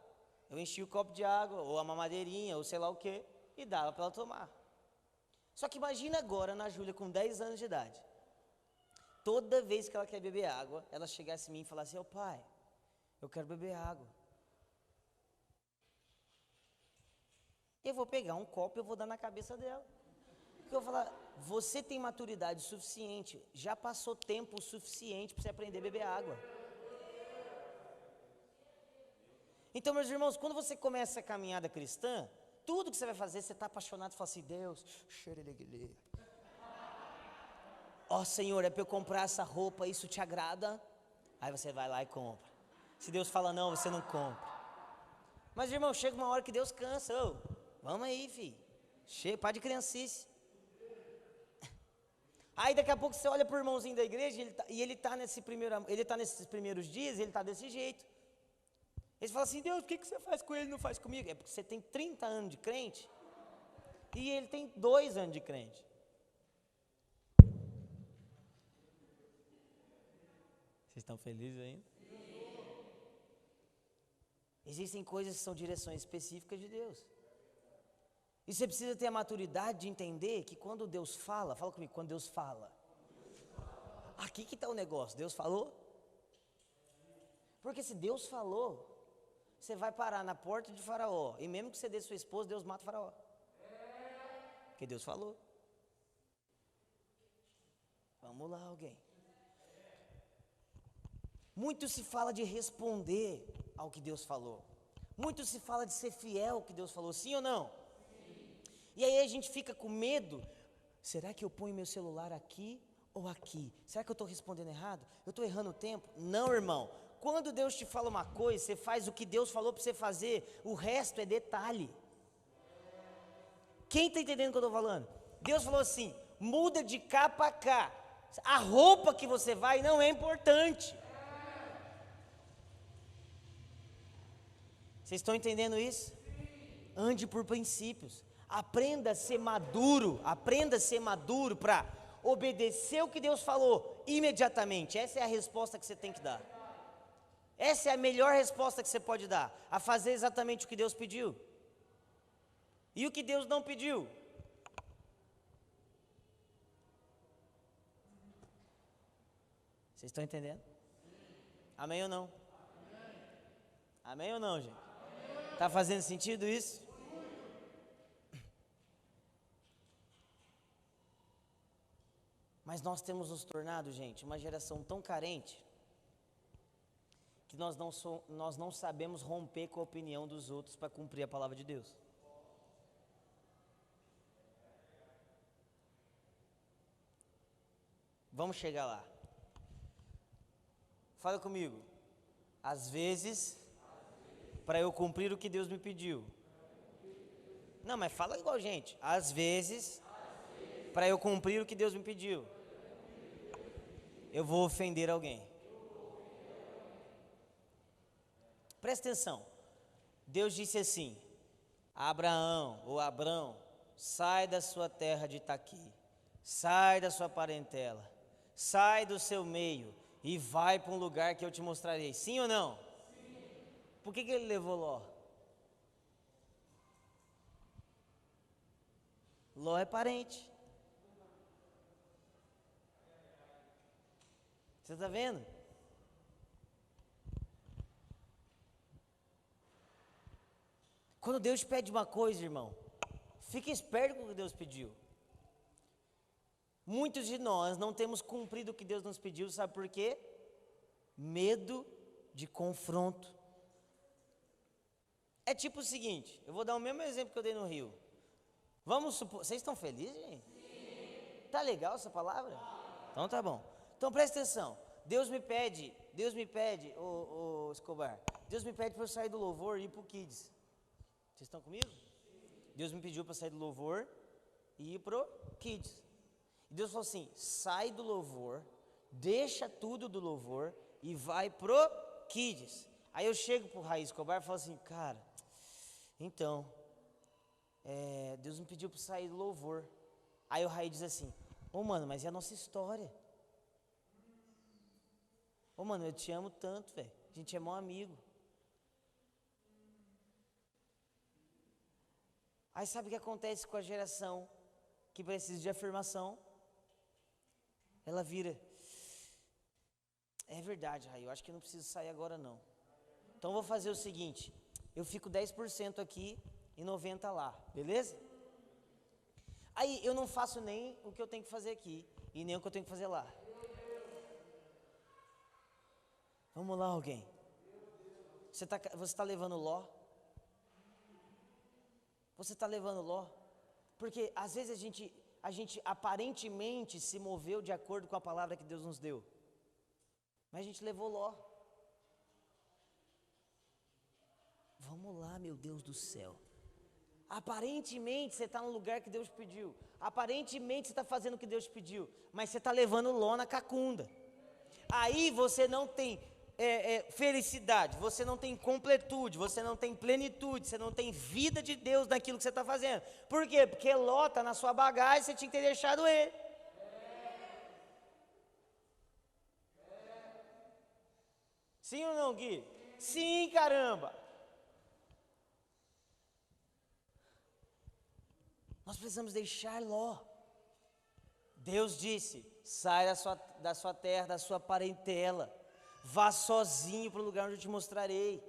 eu enchia o copo de água, ou a mamadeirinha, ou sei lá o quê, e dava para ela tomar. Só que imagina agora, Ana Júlia, com 10 anos de idade. Toda vez que ela quer beber água, ela chegasse em mim e falasse, ô pai, eu quero beber água. eu vou pegar um copo e eu vou dar na cabeça dela. Porque eu vou falar, você tem maturidade suficiente, já passou tempo suficiente para você aprender a beber água. Então, meus irmãos, quando você começa a caminhada cristã, tudo que você vai fazer, você está apaixonado e fala assim, Deus, ó Senhor, é para eu comprar essa roupa, isso te agrada? Aí você vai lá e compra. Se Deus fala não, você não compra. Mas, irmão, chega uma hora que Deus cansa. Ô, vamos aí, filho. Chega, para de criancice. Aí daqui a pouco você olha para o irmãozinho da igreja ele tá nesses primeiros dias, ele está desse jeito. Ele fala assim, Deus, por que você faz com ele e não faz comigo? É porque você tem 30 anos de crente e ele tem 2 anos de crente. Vocês estão felizes ainda? Existem coisas que são direções específicas de Deus. E você precisa ter a maturidade de entender que quando Deus fala comigo, quando Deus fala, aqui que está o negócio, Deus falou? Porque se Deus falou, você vai parar na porta de Faraó, e mesmo que você dê sua esposa, Deus mata o Faraó. Porque Deus falou. Vamos lá, alguém. Muito se fala de responder ao que Deus falou. Muito se fala de ser fiel ao que Deus falou, sim ou não? Sim. E aí a gente fica com medo. Será que eu ponho meu celular aqui ou aqui? Será que eu estou respondendo errado? Eu estou errando o tempo? Não, irmão. Quando Deus te fala uma coisa, você faz o que Deus falou para você fazer. O resto é detalhe. Quem está entendendo o que eu estou falando? Deus falou assim, muda de cá para cá. A roupa que você vai não é importante. Vocês estão entendendo isso? Ande por princípios. Aprenda a ser maduro para obedecer o que Deus falou imediatamente. Essa é a resposta que você tem que dar. Essa é a melhor resposta que você pode dar. A fazer exatamente o que Deus pediu. E o que Deus não pediu? Vocês estão entendendo? Amém ou não? Amém ou não, gente? Está fazendo sentido isso? Mas nós temos nos tornado, gente, uma geração tão carente que nós não sabemos romper com a opinião dos outros para cumprir a palavra de Deus. Vamos chegar lá. Fala comigo. Às vezes, para eu cumprir o que Deus me pediu. Não, mas fala igual, gente. Às vezes, para eu cumprir o que Deus me pediu, eu vou ofender alguém. Presta atenção. Deus disse assim, Abraão ou Abrão, sai da sua terra de Itaqui, sai da sua parentela, sai do seu meio e vai para um lugar que eu te mostrarei. Sim ou não? Sim. Por que ele levou Ló? Ló é parente. Você está vendo? Quando Deus te pede uma coisa, irmão, fique esperto com o que Deus pediu. Muitos de nós não temos cumprido o que Deus nos pediu, sabe por quê? Medo de confronto. É tipo o seguinte, eu vou dar o mesmo exemplo que eu dei no Rio. Vamos supor, vocês estão felizes, gente? Sim. Tá legal essa palavra? Então tá bom. Então presta atenção, Deus me pede, ô Escobar, Deus me pede para eu sair do louvor e ir para o Kids. Vocês estão comigo? Deus me pediu para sair do louvor e ir para o Kids. E Deus falou assim, sai do louvor, deixa tudo do louvor e vai pro Kids. Aí eu chego pro Raí Escobar e falo assim, cara, então, Deus me pediu para sair do louvor. Aí o Raí diz assim, mano, mas e a nossa história? Mano, eu te amo tanto, velho, a gente é mó amigo. Aí sabe o que acontece com a geração que precisa de afirmação? Ela vira, é verdade, Raí, eu acho que eu não preciso sair agora não. Então eu vou fazer o seguinte, eu fico 10% aqui e 90 lá, beleza? Aí eu não faço nem o que eu tenho que fazer aqui e nem o que eu tenho que fazer lá. Vamos lá, alguém. Você tá levando Ló? Você está levando Ló? Porque às vezes a gente aparentemente se moveu de acordo com a palavra que Deus nos deu. Mas a gente levou Ló. Vamos lá, meu Deus do céu. Aparentemente você está no lugar que Deus pediu. Aparentemente você está fazendo o que Deus pediu. Mas você está levando Ló na cacunda. Aí você não tem felicidade, você não tem completude, você não tem plenitude, você não tem vida de Deus naquilo que você está fazendo. Por quê? Porque Ló está na sua bagagem, você tinha que ter deixado ele. Sim ou não, Gui? Sim, caramba. Nós precisamos deixar Ló. Deus disse: sai da sua terra, da sua parentela, vá sozinho para o lugar onde eu te mostrarei.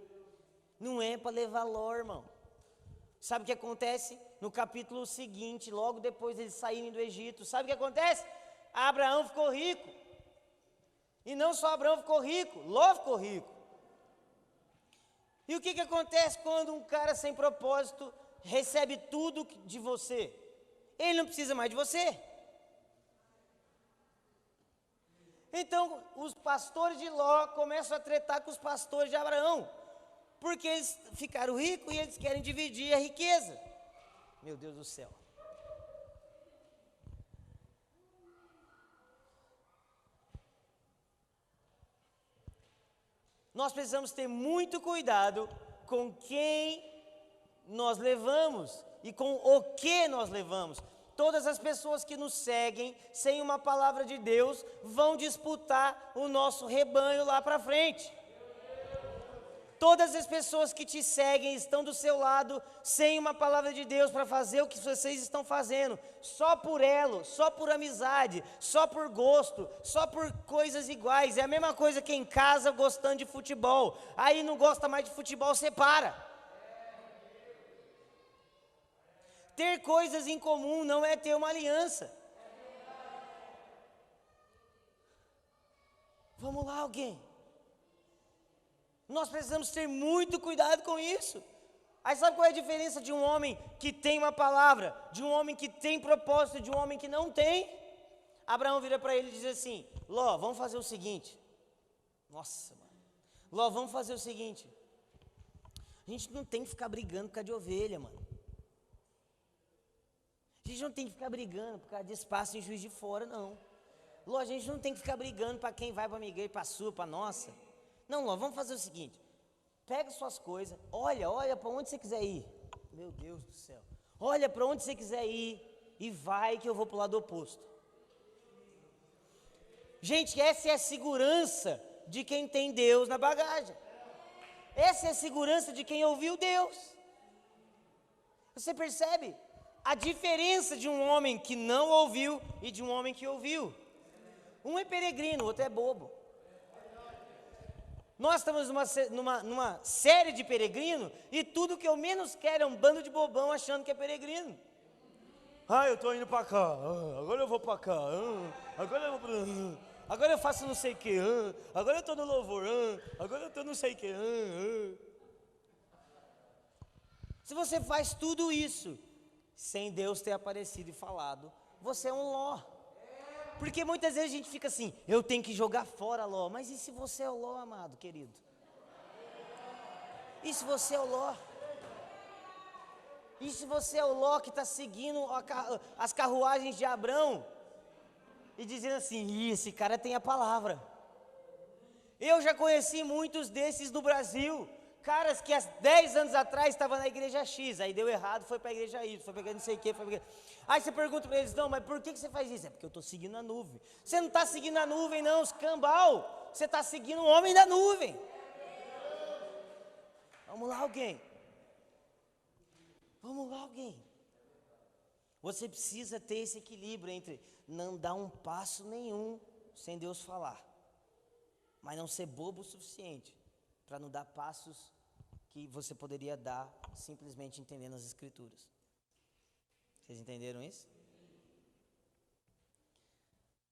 Não é para levar Ló, irmão. Sabe o que acontece? No capítulo seguinte, logo depois eles saírem do Egito, sabe o que acontece? Abraão ficou rico. E não só Abraão ficou rico, Ló ficou rico. E o que acontece quando um cara sem propósito recebe tudo de você? Ele não precisa mais de você. Então, os pastores de Ló começam a tretar com os pastores de Abraão, porque eles ficaram ricos e eles querem dividir a riqueza. Meu Deus do céu. Nós precisamos ter muito cuidado com quem nós levamos e com o que nós levamos. Todas as pessoas que nos seguem sem uma palavra de Deus vão disputar o nosso rebanho lá para frente. Todas as pessoas que te seguem estão do seu lado sem uma palavra de Deus para fazer o que vocês estão fazendo, só por elo, só por amizade, só por gosto, só por coisas iguais. É a mesma coisa que em casa gostando de futebol, aí não gosta mais de futebol, separa. Ter coisas em comum não é ter uma aliança. Vamos lá, alguém. Nós precisamos ter muito cuidado com isso. Aí sabe qual é a diferença de um homem que tem uma palavra, de um homem que tem propósito, de um homem que não tem? Abraão vira para ele e diz assim: Ló, vamos fazer o seguinte. Nossa, mano. Ló, vamos fazer o seguinte. A gente não tem que ficar brigando por causa de ovelha, mano. A gente não tem que ficar brigando por causa de espaço em Juiz de Fora, não. Ló, a gente não tem que ficar brigando para quem vai para a minha igreja, para a sua, para a nossa. Não, Ló, vamos fazer o seguinte. Pega suas coisas, olha para onde você quiser ir. Meu Deus do céu. Olha para onde você quiser ir e vai que eu vou para o lado oposto. Gente, essa é a segurança de quem tem Deus na bagagem. Essa é a segurança de quem ouviu Deus. Você percebe a diferença de um homem que não ouviu e de um homem que ouviu? Um é peregrino, o outro é bobo. Nós estamos numa série de peregrino e tudo que eu menos quero é um bando de bobão achando que é peregrino. Ah, eu estou indo para cá, agora eu vou para cá, agora eu faço não sei o que, agora eu estou no louvor, agora eu estou não sei o que. Se você faz tudo isso sem Deus ter aparecido e falado, você é um Ló. Porque muitas vezes a gente fica assim: eu tenho que jogar fora Ló. Mas e se você é o Ló, amado, querido? E se você é o Ló? E se você é o Ló que está seguindo as carruagens de Abrão e dizendo assim: esse cara tem a palavra. Eu já conheci muitos desses no Brasil. Caras que há 10 anos atrás estavam na igreja X, aí deu errado, foi para a igreja Y, foi para a igreja não sei o que, Aí você pergunta para eles: não, mas por que você faz isso? É porque eu estou seguindo a nuvem. Você não está seguindo a nuvem não, escambau. Você está seguindo o homem da nuvem. Vamos lá, alguém. Vamos lá, alguém. Você precisa ter esse equilíbrio entre não dar um passo nenhum sem Deus falar, mas não ser bobo o suficiente para não dar passos que você poderia dar simplesmente entendendo as Escrituras. Vocês entenderam isso?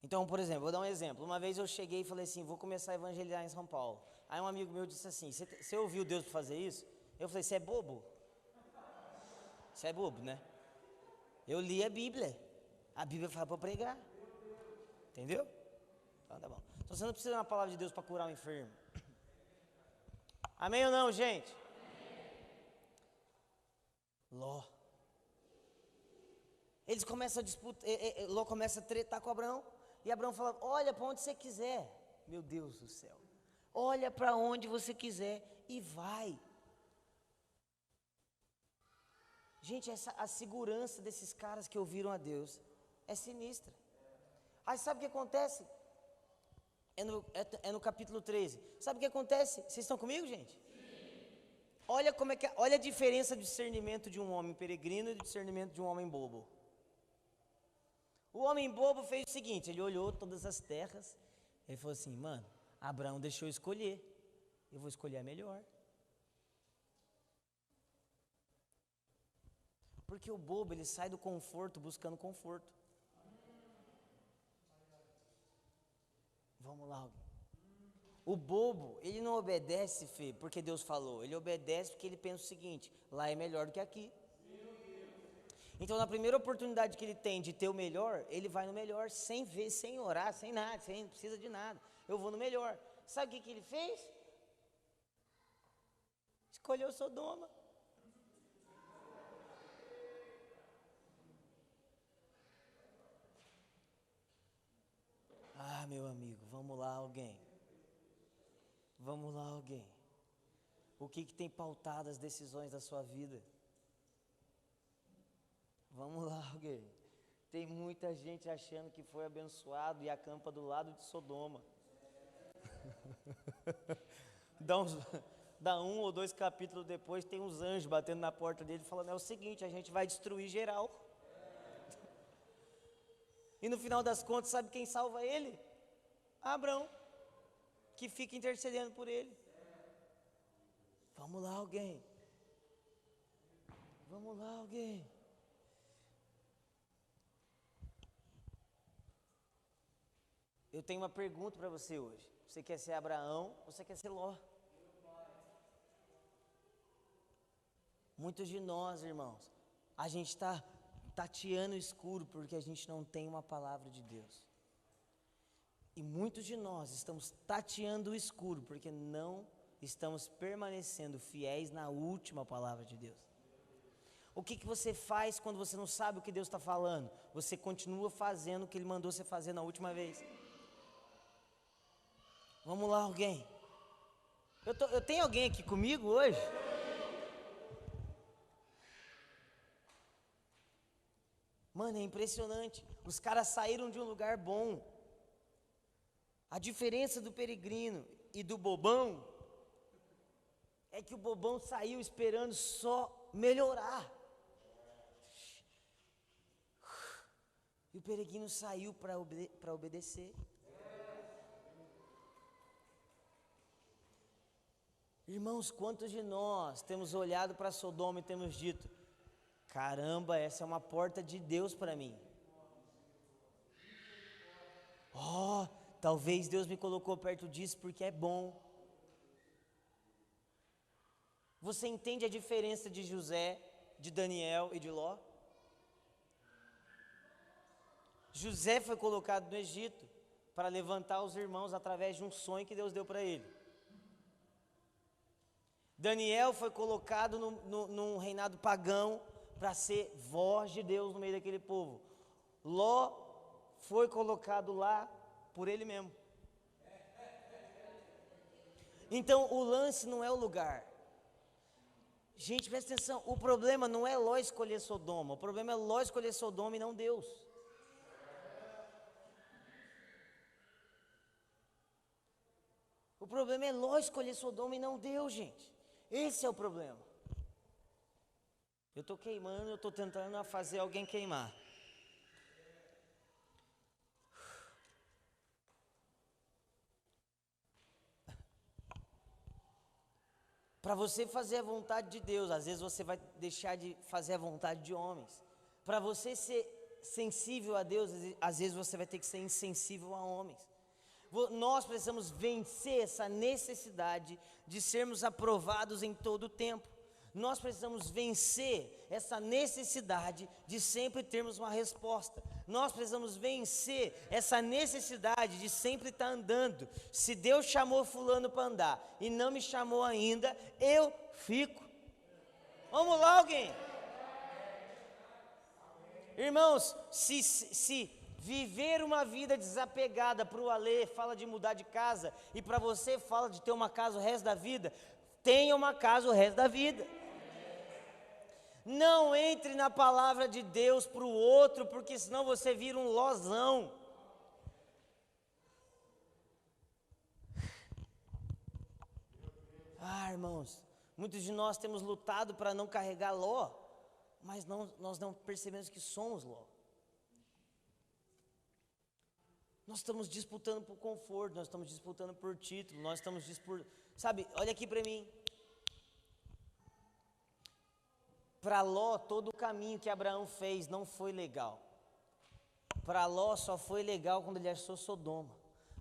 Então, por exemplo, vou dar um exemplo. Uma vez eu cheguei e falei assim, vou começar a evangelizar em São Paulo. Aí um amigo meu disse assim, você ouviu Deus fazer isso? Eu falei, você é bobo? Você é bobo, né? Eu li a Bíblia. A Bíblia fala para pregar. Entendeu? Então tá bom. Então você não precisa de uma palavra de Deus para curar um enfermo. Amém ou não, gente? Ló. Eles começam a disputar, Ló começa a tretar com Abraão. E Abraão fala, olha para onde você quiser. Meu Deus do céu. Olha para onde você quiser e vai. Gente, a segurança desses caras que ouviram a Deus é sinistra. Aí sabe o que acontece? É no capítulo 13. Sabe o que acontece? Vocês estão comigo, gente? Sim. Olha a diferença de discernimento de um homem peregrino e de discernimento de um homem bobo. O homem bobo fez o seguinte, ele olhou todas as terras, ele falou assim, mano, Abraão deixou eu escolher, eu vou escolher a melhor. Porque o bobo, ele sai do conforto buscando conforto. Vamos lá. O bobo, ele não obedece, Fê, porque Deus falou. Ele obedece porque ele pensa o seguinte, lá é melhor do que aqui. Então, na primeira oportunidade que ele tem de ter o melhor, ele vai no melhor, sem ver, sem orar, sem nada, sem precisa de nada. Eu vou no melhor. Sabe o que ele fez? Escolheu Sodoma. Ah, meu amigo, vamos lá alguém. Vamos lá alguém. O que tem pautado as decisões da sua vida? Vamos lá alguém. Tem muita gente achando que foi abençoado e acampa do lado de Sodoma. Dá um ou dois capítulos depois, tem uns anjos batendo na porta dele falando, é o seguinte, a gente vai destruir geral. E no final das contas, sabe quem salva ele? Abraão, que fica intercedendo por ele. Vamos lá alguém. Vamos lá alguém. Eu tenho uma pergunta para você hoje. Você quer ser Abraão ou você quer ser Ló? Muitos de nós, irmãos, a gente está tateando o escuro porque a gente não tem uma palavra de Deus. E muitos de nós estamos tateando o escuro porque não estamos permanecendo fiéis na última palavra de Deus. O que você faz quando você não sabe o que Deus está falando? Você continua fazendo o que Ele mandou você fazer na última vez. Vamos lá, alguém. Eu tenho alguém aqui comigo hoje? Mano, é impressionante. Os caras saíram de um lugar bom. A diferença do peregrino e do bobão é que o bobão saiu esperando só melhorar. E o peregrino saiu para obedecer. Irmãos, quantos de nós temos olhado para Sodoma e temos dito, caramba, essa é uma porta de Deus para mim. Talvez Deus me colocou perto disso porque é bom. Você entende a diferença de José, de Daniel e de Ló? José foi colocado no Egito para levantar os irmãos através de um sonho que Deus deu para ele. Daniel foi colocado num reinado pagão para ser voz de Deus no meio daquele povo. Ló foi colocado lá por ele mesmo. Então o lance não é o lugar. Gente, presta atenção, o problema não é Ló escolher Sodoma, o problema é Ló escolher Sodoma e não Deus. O problema é Ló escolher Sodoma e não Deus, gente. Esse é o problema. Eu estou queimando, eu estou tentando fazer alguém queimar. Para você fazer a vontade de Deus, às vezes você vai deixar de fazer a vontade de homens. Para você ser sensível a Deus, às vezes você vai ter que ser insensível a homens. Nós precisamos vencer essa necessidade de sermos aprovados em todo o tempo. Nós precisamos vencer essa necessidade de sempre termos uma resposta. Nós precisamos vencer essa necessidade de sempre estar andando. Se Deus chamou fulano para andar e não me chamou ainda, eu fico. Vamos lá, alguém? Irmãos, se viver uma vida desapegada para o Alê fala de mudar de casa, e para você fala de ter uma casa o resto da vida, tenha uma casa o resto da vida. Não entre na palavra de Deus para o outro, porque senão você vira um lozão. Irmãos, muitos de nós temos lutado para não carregar Ló, mas nós não percebemos que somos Ló. Nós estamos disputando por conforto, nós estamos disputando por título, nós estamos disputando. Sabe, olha aqui para mim. Para Ló, todo o caminho que Abraão fez não foi legal. Para Ló só foi legal quando ele achou Sodoma.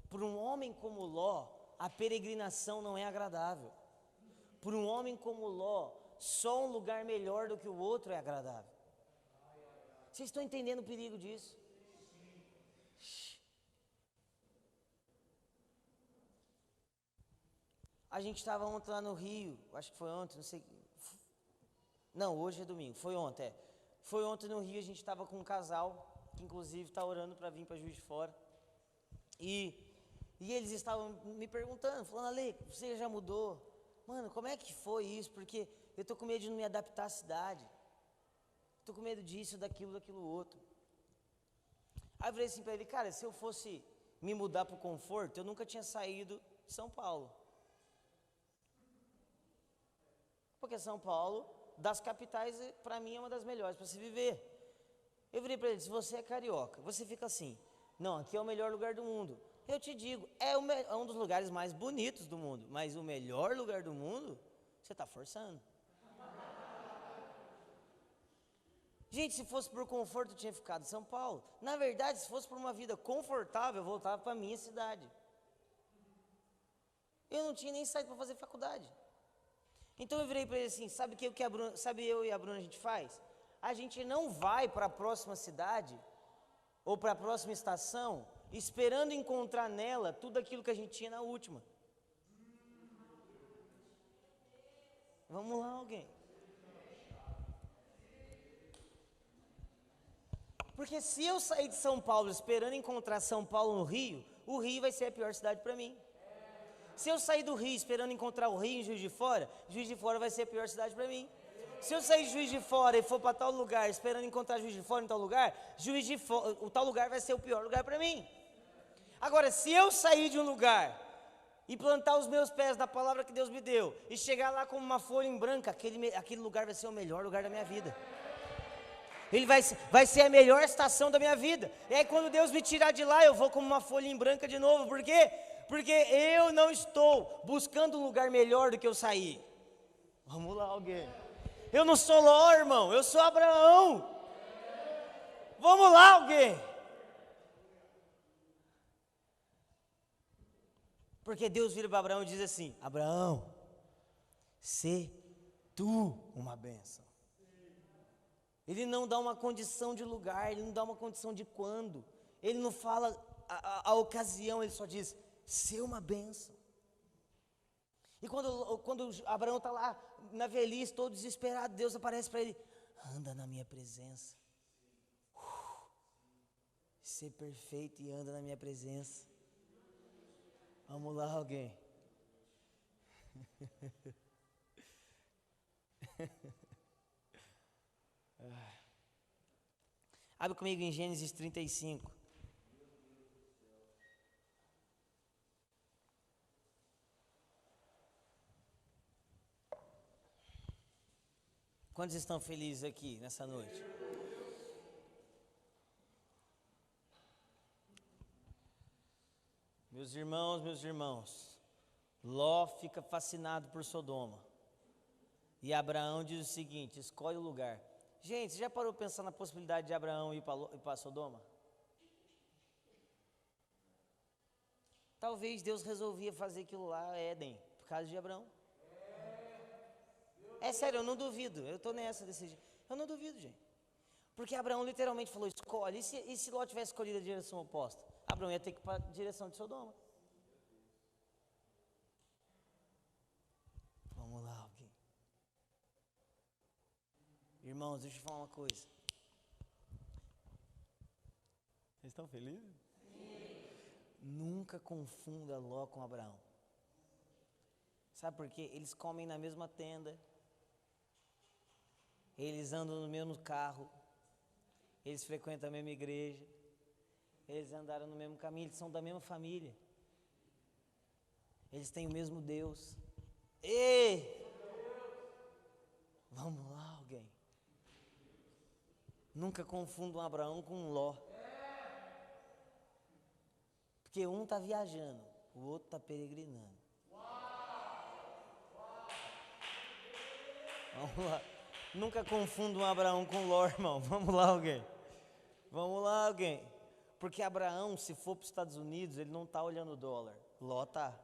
Para um homem como Ló, a peregrinação não é agradável. Para um homem como Ló, só um lugar melhor do que o outro é agradável. Vocês estão entendendo o perigo disso? A gente estava ontem lá no Rio, acho que foi ontem, não sei. Não, hoje é domingo, foi ontem, Foi ontem no Rio, a gente estava com um casal, que inclusive está orando para vir para Juiz de Fora. E eles estavam me perguntando, falando, Ale, você já mudou? Mano, como é que foi isso? Porque eu estou com medo de não me adaptar à cidade. Estou com medo disso, daquilo outro. Aí eu falei assim para ele, cara, se eu fosse me mudar para o conforto, eu nunca tinha saído de São Paulo. Porque São Paulo, das capitais, para mim é uma das melhores para se viver. Eu virei para ele, se você é carioca, você fica assim, não, aqui é o melhor lugar do mundo. Eu te digo, é um dos lugares mais bonitos do mundo, mas o melhor lugar do mundo, você está forçando. Gente, se fosse por conforto, eu tinha ficado em São Paulo. Na verdade, se fosse por uma vida confortável, eu voltava para a minha cidade. Eu não tinha nem saído para fazer faculdade. Então eu virei para ele assim, sabe eu e a Bruna a gente faz? A gente não vai para a próxima cidade, ou para a próxima estação, esperando encontrar nela tudo aquilo que a gente tinha na última. Vamos lá, alguém. Porque se eu sair de São Paulo esperando encontrar São Paulo no Rio, o Rio vai ser a pior cidade para mim. Se eu sair do Rio esperando encontrar o Rio em Juiz de Fora vai ser a pior cidade para mim. Se eu sair de Juiz de Fora e for para tal lugar esperando encontrar Juiz de Fora em tal lugar, o tal lugar vai ser o pior lugar para mim. Agora, se eu sair de um lugar e plantar os meus pés na palavra que Deus me deu e chegar lá como uma folha em branco, aquele lugar vai ser o melhor lugar da minha vida. Ele vai ser a melhor estação da minha vida. E aí quando Deus me tirar de lá, eu vou como uma folha em branca de novo. Por quê? Porque eu não estou buscando um lugar melhor do que eu saí. Vamos lá, alguém. Eu não sou Ló, irmão, eu sou Abraão. Vamos lá, alguém. Porque Deus vira para Abraão e diz assim, Abraão, sê tu uma bênção. Ele não dá uma condição de lugar, ele não dá uma condição de quando. Ele não fala a ocasião, ele só diz, ser uma bênção. E quando Abraão está lá na velhice, todo desesperado, Deus aparece para ele, anda na minha presença. Ser perfeito e anda na minha presença. Vamos lá, alguém. Abre comigo em Gênesis 35. Quantos estão felizes aqui nessa noite? Meus irmãos, Ló fica fascinado por Sodoma. E Abraão diz o seguinte: escolhe o lugar. Gente, você já parou para pensar na possibilidade de Abraão ir para Sodoma? Talvez Deus resolvia fazer aquilo lá, Éden, por causa de Abraão. É sério, eu não duvido, eu estou nessa desse jeito. Eu não duvido, gente. Porque Abraão literalmente falou: escolhe. E se Ló tivesse escolhido a direção oposta? Abraão ia ter que ir para a direção de Sodoma. Vamos lá, alguém. Irmãos, deixa eu falar uma coisa. Vocês estão felizes? Nunca confunda Ló com Abraão. Sabe por quê? Eles comem na mesma tenda, eles andam no mesmo carro, eles frequentam a mesma igreja, eles andaram no mesmo caminho, eles são da mesma família, eles têm o mesmo Deus. Vamos lá, alguém. Nunca confunda um Abraão com um Ló. Porque um está viajando, o outro está peregrinando. Vamos lá. Nunca confunda um Abraão com Ló, irmão. Vamos lá, alguém. Vamos lá, alguém. Porque Abraão, se for para os Estados Unidos, ele não está olhando o dólar. Ló está.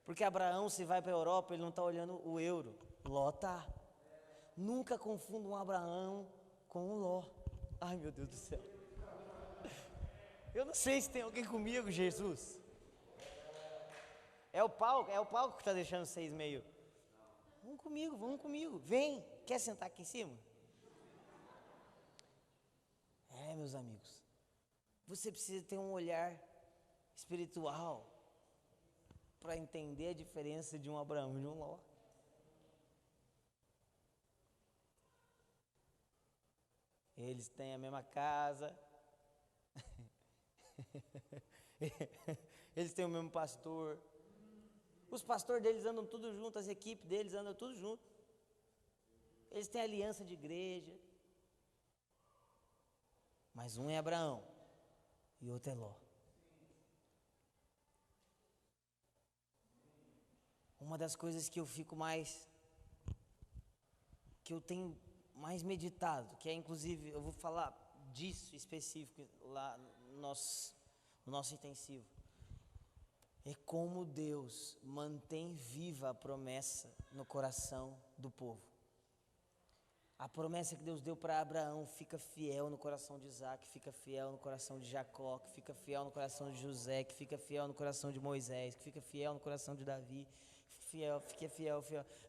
Porque Abraão, se vai para a Europa, ele não está olhando o euro. Ló está. Nunca confunda um Abraão com um Ló. Ai, meu Deus do céu. Eu não sei se tem alguém comigo, Jesus. É o palco que está deixando vocês meio. Vamos comigo. Vem. Quer sentar aqui em cima? Meus amigos. Você precisa ter um olhar espiritual para entender a diferença de um Abraão e de um Ló. Eles têm a mesma casa. Eles têm o mesmo pastor. Os pastores deles andam tudo junto, as equipes deles andam tudo junto. Eles têm aliança de igreja. Mas um é Abraão e outro é Ló. Uma das coisas que eu tenho mais meditado, que é inclusive, eu vou falar disso específico lá no nosso intensivo, é como Deus mantém viva a promessa no coração do povo. A promessa que Deus deu para Abraão fica fiel no coração de Isaac, fica fiel no coração de Jacó, que fica fiel no coração de José, que fica fiel no coração de Moisés, que fica fiel no coração de Davi, fica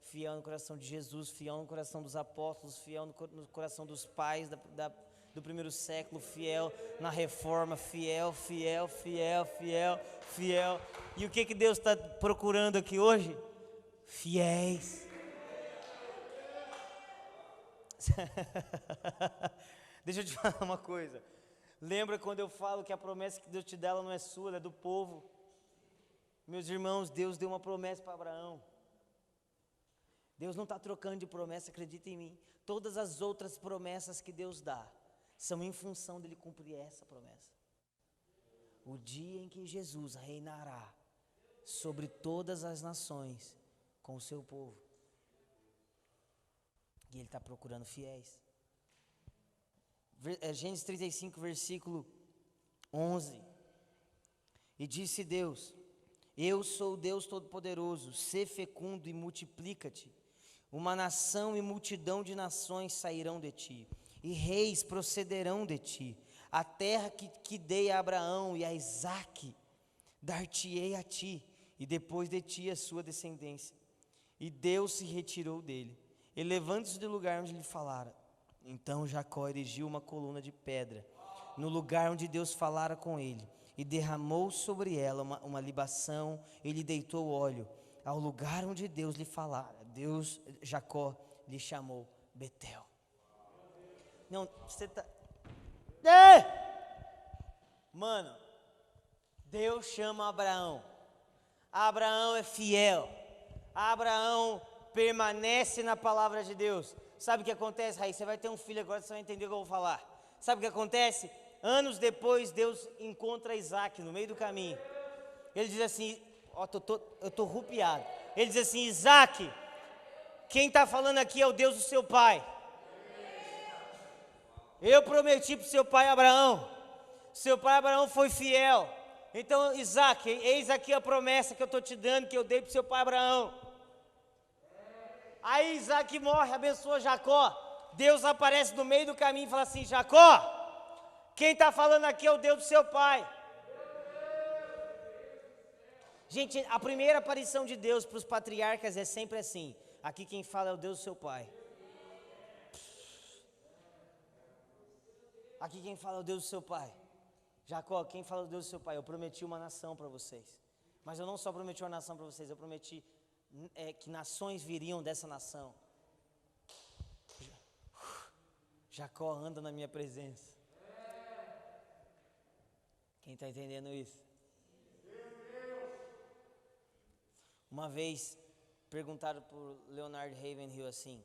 fiel no coração de Jesus, fiel no coração dos apóstolos, fiel no coração dos pais do primeiro século, fiel na reforma, fiel. E o que Deus está procurando aqui hoje? Fiéis. Deixa eu te falar uma coisa. Lembra quando eu falo que a promessa que Deus te dá, ela não é sua, ela é do povo? Meus irmãos, Deus deu uma promessa para Abraão. Deus não está trocando de promessa, acredita em mim. Todas as outras promessas que Deus dá são em função dele cumprir essa promessa. O dia em que Jesus reinará sobre todas as nações com o seu povo. E ele está procurando fiéis. Gênesis 35, versículo 11. E disse Deus: eu sou o Deus Todo-Poderoso, sê fecundo e multiplica-te. Uma nação e multidão de nações sairão de ti, e reis procederão de ti. A terra que dei a Abraão e a Isaque, dar-te-ei a ti, e depois de ti a sua descendência. E Deus se retirou dele, elevando-se do lugar onde lhe falara. Então Jacó erigiu uma coluna de pedra, no lugar onde Deus falara com ele, e derramou sobre ela uma libação, e lhe deitou óleo. Ao lugar onde Deus lhe falara, Jacó lhe chamou Betel. Não, você tá... Mano, Deus chama Abraão. Abraão é fiel. Abraão permanece na palavra de Deus. Sabe o que acontece, Raí? Você vai ter um filho agora, você vai entender o que eu vou falar. Sabe o que acontece? Anos depois, Deus encontra Isaac no meio do caminho. Ele diz assim, eu estou rupiado. Ele diz assim: Isaac, Quem está falando aqui é o Deus do seu pai. Eu prometi para o seu pai Abraão. Seu pai Abraão foi fiel. Então, Isaac, eis aqui a promessa que eu estou te dando, que eu dei para o seu pai Abraão. Aí Isaac morre, abençoa Jacó. Deus aparece no meio do caminho e fala assim: Jacó, quem está falando aqui é o Deus do seu pai. Gente, a primeira aparição de Deus para os patriarcas é sempre assim: aqui quem fala é o Deus do seu pai. Aqui quem fala é o Deus do seu pai. Jacó, quem fala é o Deus do seu pai? Eu prometi uma nação para vocês. Mas eu não só prometi uma nação para vocês, eu prometi que nações viriam dessa nação. Jacó anda na minha presença. Quem está entendendo isso? Uma vez perguntaram por Leonard Ravenhill assim: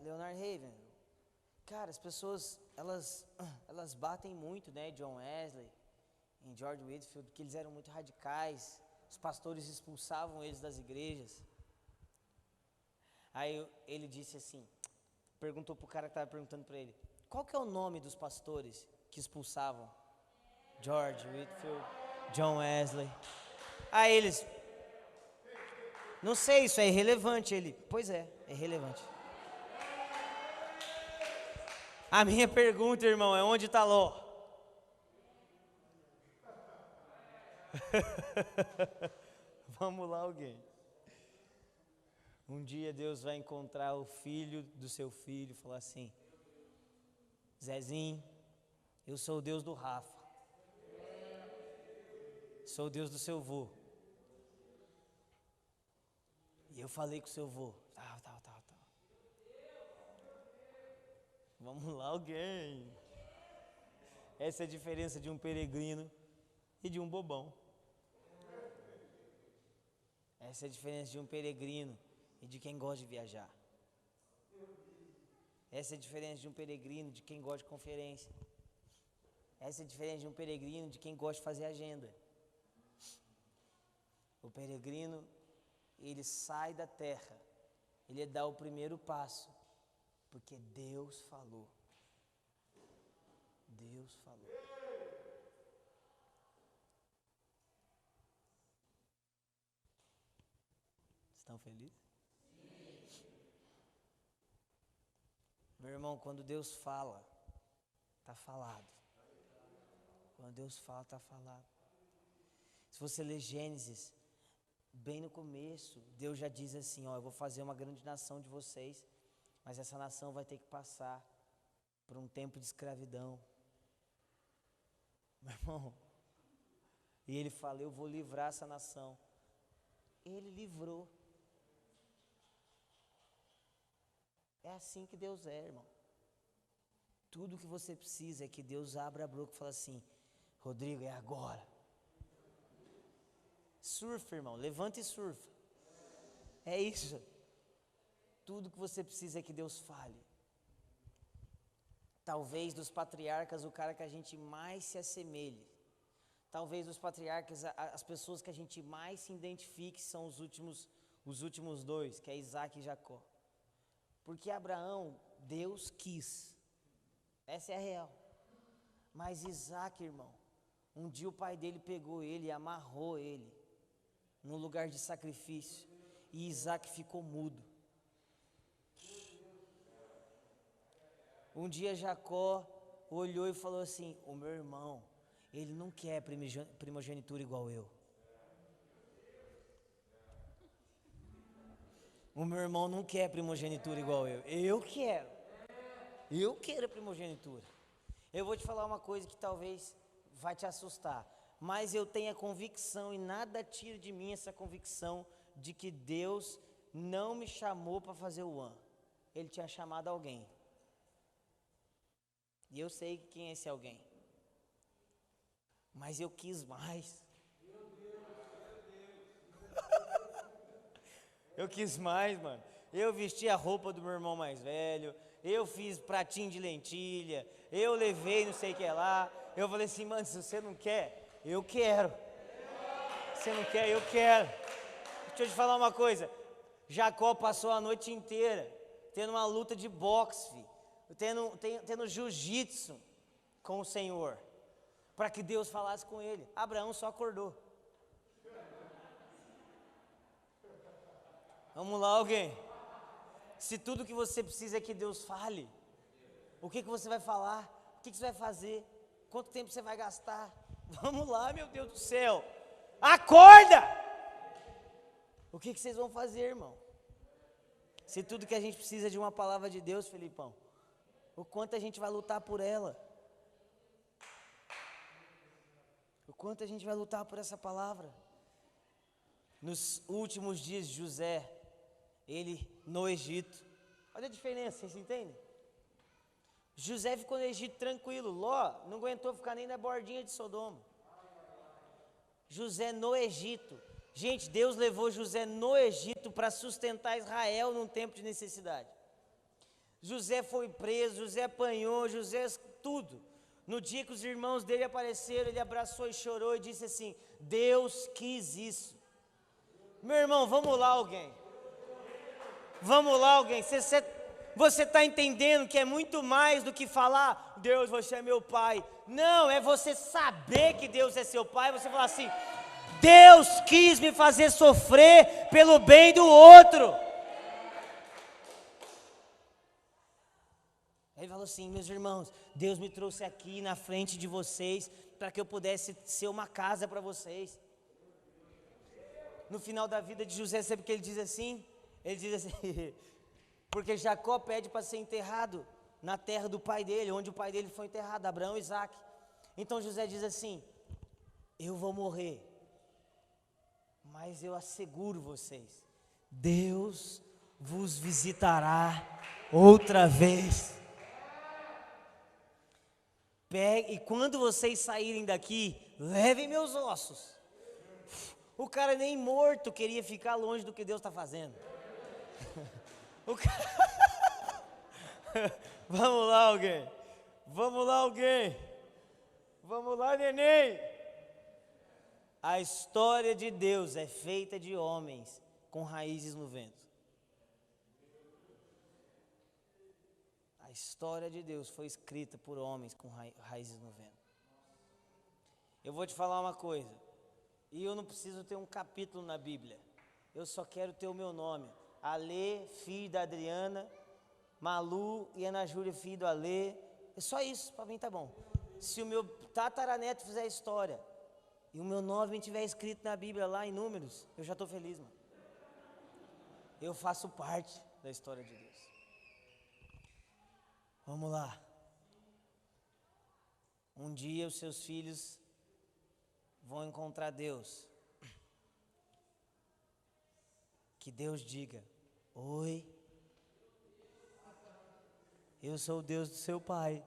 Leonard Ravenhill, cara, as pessoas, elas batem muito, né, John Wesley, em George Whitefield, que eles eram muito radicais, os pastores expulsavam eles das igrejas. Aí ele disse assim, perguntou para o cara que estava perguntando para ele: qual que é o nome dos pastores que expulsavam? George Whitefield, John Wesley. Aí eles: não sei, isso é irrelevante. Ele: pois é irrelevante. A minha pergunta, irmão, é: onde está Ló? Vamos lá, alguém. Um dia Deus vai encontrar o filho do seu filho e falar assim: Zezinho, eu sou o Deus do Rafa. Sou o Deus do seu vô. E eu falei com o seu vô. Tal. Vamos lá, alguém. Essa é a diferença de um peregrino e de um bobão. Essa é a diferença de um peregrino e de quem gosta de viajar. Essa é a diferença de um peregrino de quem gosta de conferência. Essa é a diferença de um peregrino de quem gosta de fazer agenda. O peregrino, ele sai da terra, ele dá o primeiro passo, porque Deus falou. Deus falou. Estão felizes? Sim. Meu irmão, quando Deus fala, está falado. Quando Deus fala, está falado. Se você ler Gênesis, bem no começo, Deus já diz assim: ó, eu vou fazer uma grande nação de vocês, mas essa nação vai ter que passar por um tempo de escravidão. Meu irmão, e ele fala: eu vou livrar essa nação. Ele livrou. É assim que Deus é, irmão. Tudo que você precisa é que Deus abra a boca e fala assim: Rodrigo, é agora. Surfa, irmão, levanta e surfa. É isso. Tudo que você precisa é que Deus fale. Talvez dos patriarcas o cara que a gente mais se assemelhe. Talvez dos patriarcas as pessoas que a gente mais se identifique são os últimos dois, que é Isaac e Jacó. Porque Abraão, Deus quis. Essa é a real. Mas Isaac, irmão, um dia o pai dele pegou ele e amarrou ele num lugar de sacrifício. E Isaac ficou mudo. Um dia Jacó olhou e falou assim: o meu irmão, ele não quer primogenitura igual eu. O meu irmão não quer primogenitura igual eu. Eu quero. Eu quero primogenitura. Eu vou te falar uma coisa que talvez vai te assustar. Mas eu tenho a convicção, e nada tira de mim essa convicção, de que Deus não me chamou para fazer o ano. Ele tinha chamado alguém. E eu sei quem é esse alguém. Mas eu quis mais. Eu quis mais, mano. Eu vesti a roupa do meu irmão mais velho. Eu fiz pratinho de lentilha. Eu levei não sei o que lá. Eu falei assim: mano, se você não quer, eu quero. Se você não quer, eu quero. Deixa eu te falar uma coisa. Jacó passou a noite inteira tendo uma luta de boxe, tendo jiu-jitsu com o Senhor, para que Deus falasse com ele. Abraão só acordou. Vamos lá, alguém. Se tudo que você precisa é que Deus fale, o que você vai falar? O que você vai fazer? Quanto tempo você vai gastar? Vamos lá, meu Deus do céu. Acorda! O que vocês vão fazer, irmão? Se tudo que a gente precisa é de uma palavra de Deus, Felipão, o quanto a gente vai lutar por ela? O quanto a gente vai lutar por essa palavra? Nos últimos dias de José, ele no Egito, olha a diferença, vocês entendem? José ficou no Egito tranquilo, Ló não aguentou ficar nem na bordinha de Sodoma. José no Egito, gente, Deus levou José no Egito para sustentar Israel num tempo de necessidade. José foi preso, José apanhou, José tudo. No dia que os irmãos dele apareceram, ele abraçou e chorou e disse assim: Deus quis isso. Meu irmão, vamos lá alguém. Vamos lá alguém, você está entendendo que é muito mais do que falar, Deus, você é meu pai. Não, é você saber que Deus é seu pai, você falar assim, Deus quis me fazer sofrer pelo bem do outro. Ele falou assim, meus irmãos, Deus me trouxe aqui na frente de vocês, para que eu pudesse ser uma casa para vocês. No final da vida de José, sabe o que ele diz assim? Ele diz assim, porque Jacó pede para ser enterrado na terra do pai dele, onde o pai dele foi enterrado, Abraão e Isaac. Então José diz assim, eu vou morrer, mas eu asseguro vocês, Deus vos visitará outra vez. E quando vocês saírem daqui, levem meus ossos. O cara nem morto queria ficar longe do que Deus está fazendo. Vamos lá alguém. Vamos lá alguém. Vamos lá, neném. A história de Deus é feita de homens com raízes no vento. A história de Deus foi escrita por homens com raízes no vento. Eu vou te falar uma coisa. E eu não preciso ter um capítulo na Bíblia. Eu só quero ter o meu nome. Alê, filho da Adriana, Malu e Ana Júlia, filho do Alê. É só isso, para mim tá bom. Se o meu tataraneto fizer a história e o meu nome estiver escrito na Bíblia lá em Números, eu já estou feliz, mano. Eu faço parte da história de Deus. Vamos lá. Um dia os seus filhos vão encontrar Deus. Que Deus diga, oi, eu sou o Deus do seu pai,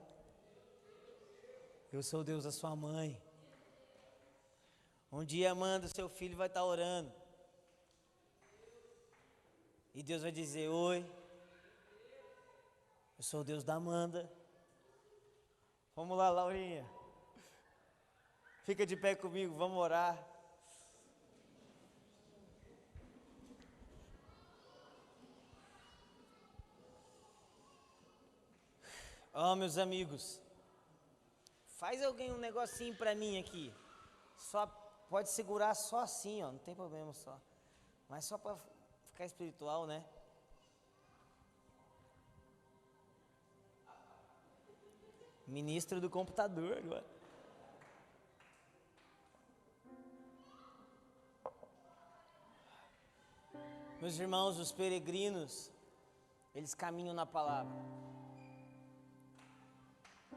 eu sou o Deus da sua mãe. Um dia Amanda, seu filho, vai estar orando, e Deus vai dizer, oi, eu sou o Deus da Amanda. Vamos lá, Laurinha, fica de pé comigo, vamos orar. Ó, meus amigos, faz alguém um negocinho pra mim aqui. Só pode segurar só assim, ó, não tem problema só. Mas só pra ficar espiritual, né? Ministro do computador agora. Meus irmãos, os peregrinos, eles caminham na palavra.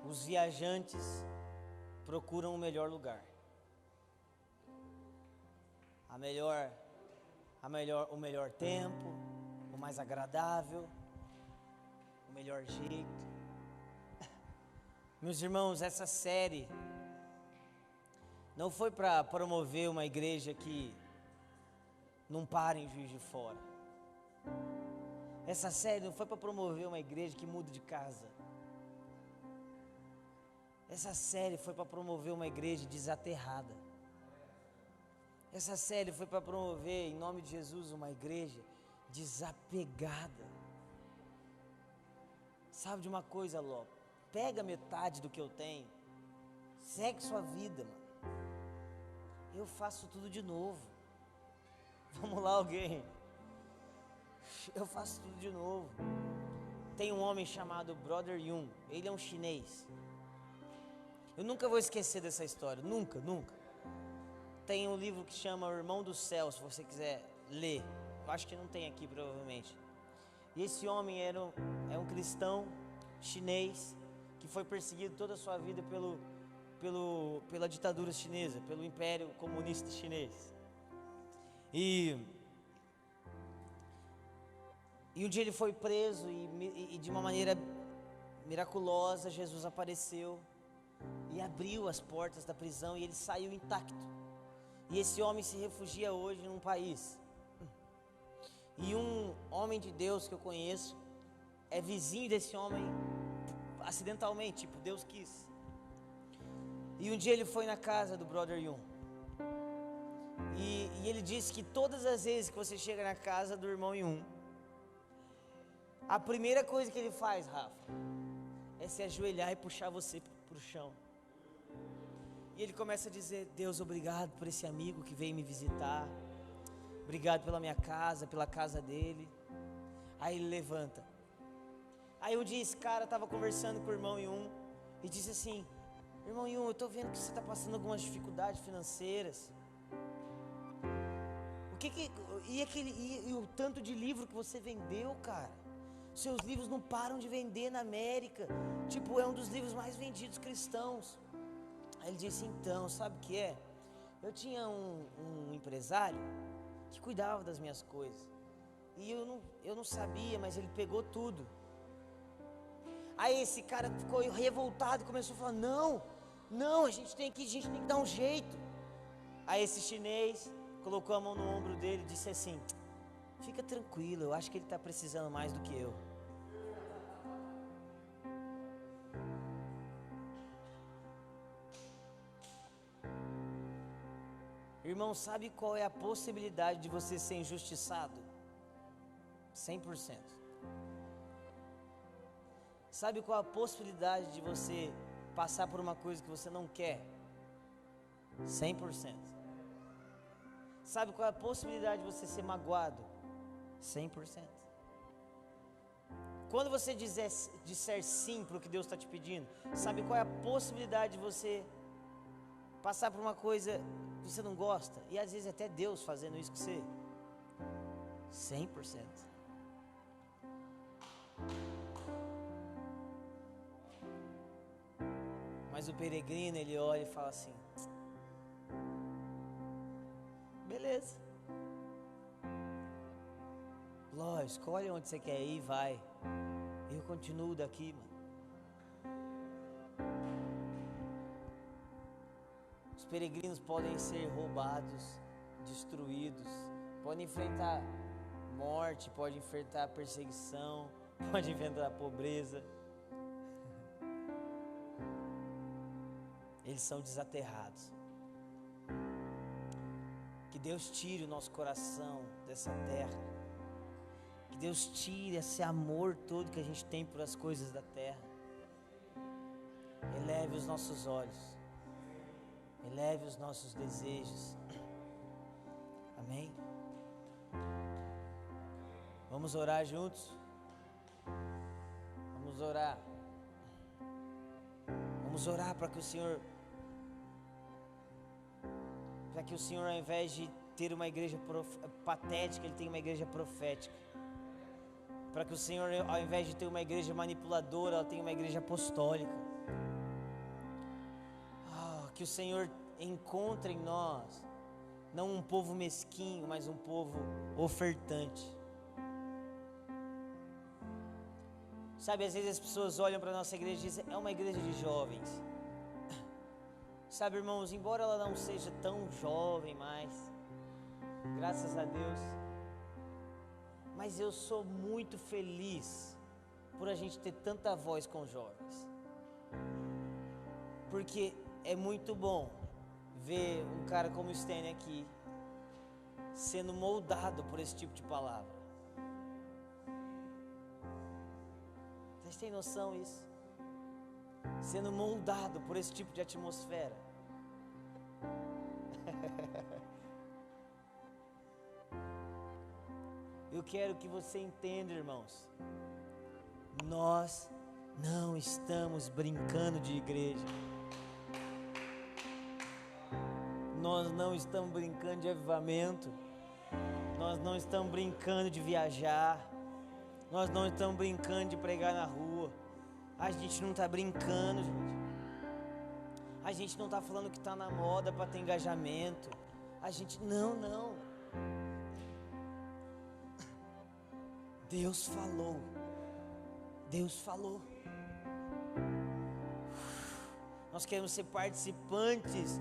Os viajantes procuram o melhor lugar. O melhor tempo, o mais agradável, o melhor jeito. Meus irmãos, essa série não foi para promover uma igreja que não para em Juiz de Fora. Essa série não foi para promover uma igreja que muda de casa. Essa série foi para promover uma igreja desaterrada. Essa série foi para promover, em nome de Jesus, uma igreja desapegada. Sabe de uma coisa, Ló? Pega metade do que eu tenho, segue sua vida, mano. Eu faço tudo de novo. Vamos lá, alguém. Eu faço tudo de novo. Tem um homem chamado Brother Yun. Ele é um chinês. Eu nunca vou esquecer dessa história. Nunca, nunca. Tem um livro que chama O Irmão do Céu, se você quiser ler. Eu acho que não tem aqui, provavelmente. E esse homem é um cristão chinês que foi perseguido toda a sua vida pela ditadura chinesa, pelo Império Comunista Chinês. E um dia ele foi preso e de uma maneira miraculosa Jesus apareceu e abriu as portas da prisão e ele saiu intacto. E esse homem se refugia hoje num país. E um homem de Deus que eu conheço é vizinho desse homem acidentalmente, tipo, Deus quis. E um dia ele foi na casa do Brother Yun. E ele disse que todas as vezes que você chega na casa do irmão Yun, a primeira coisa que ele faz, Rafa, é se ajoelhar e puxar você pro chão. E ele começa a dizer: Deus, obrigado por esse amigo que veio me visitar. Obrigado pela minha casa, pela casa dele. Aí ele levanta. Aí um dia esse cara estava conversando com o irmão Yun e disse assim: irmão Yun, eu estou vendo que você está passando algumas dificuldades financeiras. E o tanto de livro que você vendeu, cara? Seus livros não param de vender na América. Tipo, é um dos livros mais vendidos cristãos. Aí ele disse: então, sabe o que é? Eu tinha um empresário que cuidava das minhas coisas. E eu não sabia, mas ele pegou tudo. Aí esse cara ficou revoltado e começou a falar: não, a gente tem que dar um jeito. Aí esse chinês colocou a mão no ombro dele e disse assim: fica tranquilo, eu acho que ele está precisando mais do que eu. Irmão, sabe qual é a possibilidade de você ser injustiçado? 100%. Sabe qual é a possibilidade de você passar por uma coisa que você não quer? 100%. Sabe qual é a possibilidade de você ser magoado? 100%. Quando você disser sim para o que Deus está te pedindo, sabe qual é a possibilidade de você passar por uma coisa que você não gosta? E às vezes até Deus fazendo isso com você? 100%. Mas o peregrino, ele olha e fala assim: beleza. Lógico, escolhe onde você quer ir e vai. Eu continuo daqui, mano. Os peregrinos podem ser roubados, destruídos, podem enfrentar morte, podem enfrentar perseguição, podem enfrentar pobreza. Eles são desaterrados. Que Deus tire o nosso coração dessa terra. Que Deus tire esse amor todo que a gente tem por as coisas da terra. Eleve os nossos olhos. Eleve os nossos desejos. Amém? Vamos orar juntos? Vamos orar. Vamos orar para que o Senhor, ao invés de ter uma igreja patética, Ele tenha uma igreja profética. Para que o Senhor, ao invés de ter uma igreja manipuladora, ela tenha uma igreja apostólica. Que o Senhor encontre em nós, não um povo mesquinho, mas um povo ofertante. Sabe, às vezes as pessoas olham para a nossa igreja e dizem: é uma igreja de jovens. Sabe, irmãos, embora ela não seja tão jovem mais, graças a Deus, mas eu sou muito feliz por a gente ter tanta voz com jovens. Porque é muito bom ver um cara como o Stênio aqui, sendo moldado por esse tipo de palavra. Vocês têm noção disso? Sendo moldado por esse tipo de atmosfera. Eu quero que você entenda, irmãos, nós não estamos brincando de igreja. Nós não estamos brincando de avivamento. Nós não estamos brincando de viajar. Nós não estamos brincando de pregar na rua. A gente não está brincando, gente. A gente não está falando que está na moda para ter engajamento. A gente, não. Deus falou. Deus falou. Nós queremos ser participantes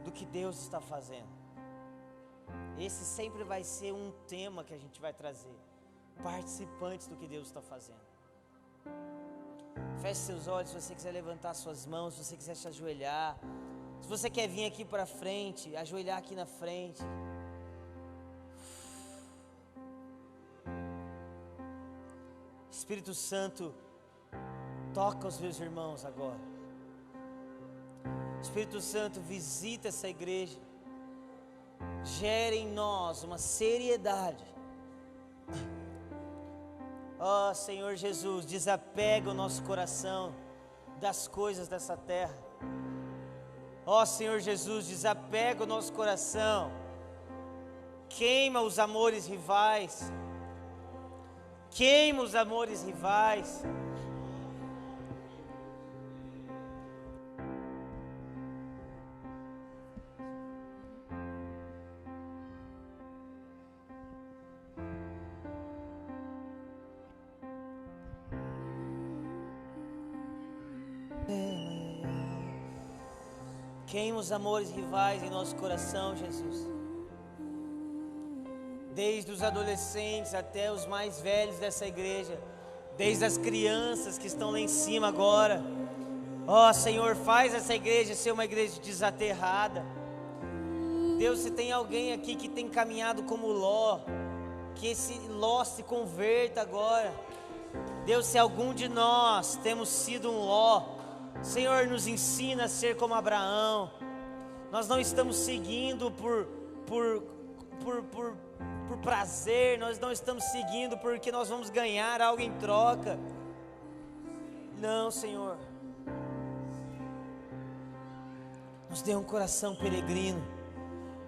do que Deus está fazendo. Esse sempre vai ser um tema que a gente vai trazer. Participantes do que Deus está fazendo. Feche seus olhos se você quiser levantar suas mãos, se você quiser se ajoelhar. Se você quer vir aqui para frente, ajoelhar aqui na frente. Espírito Santo, toca os meus irmãos agora. Espírito Santo, visita essa igreja. Gere em nós uma seriedade. Ó Senhor Jesus, desapega o nosso coração das coisas dessa terra. Ó Senhor Jesus, desapega o nosso coração. Queima os amores rivais. Queima os amores rivais. Queima os amores rivais em nosso coração, Jesus. Desde os adolescentes até os mais velhos dessa igreja, desde as crianças que estão lá em cima agora. Ó Senhor, faz essa igreja ser uma igreja desaterrada. Deus, se tem alguém aqui que tem caminhado como Ló, que esse Ló se converta agora. Deus, se algum de nós temos sido um Ló, Senhor, nos ensina a ser como Abraão. Nós não estamos seguindo por prazer, nós não estamos seguindo porque nós vamos ganhar algo em troca. Não, Senhor. Nos dê um coração peregrino,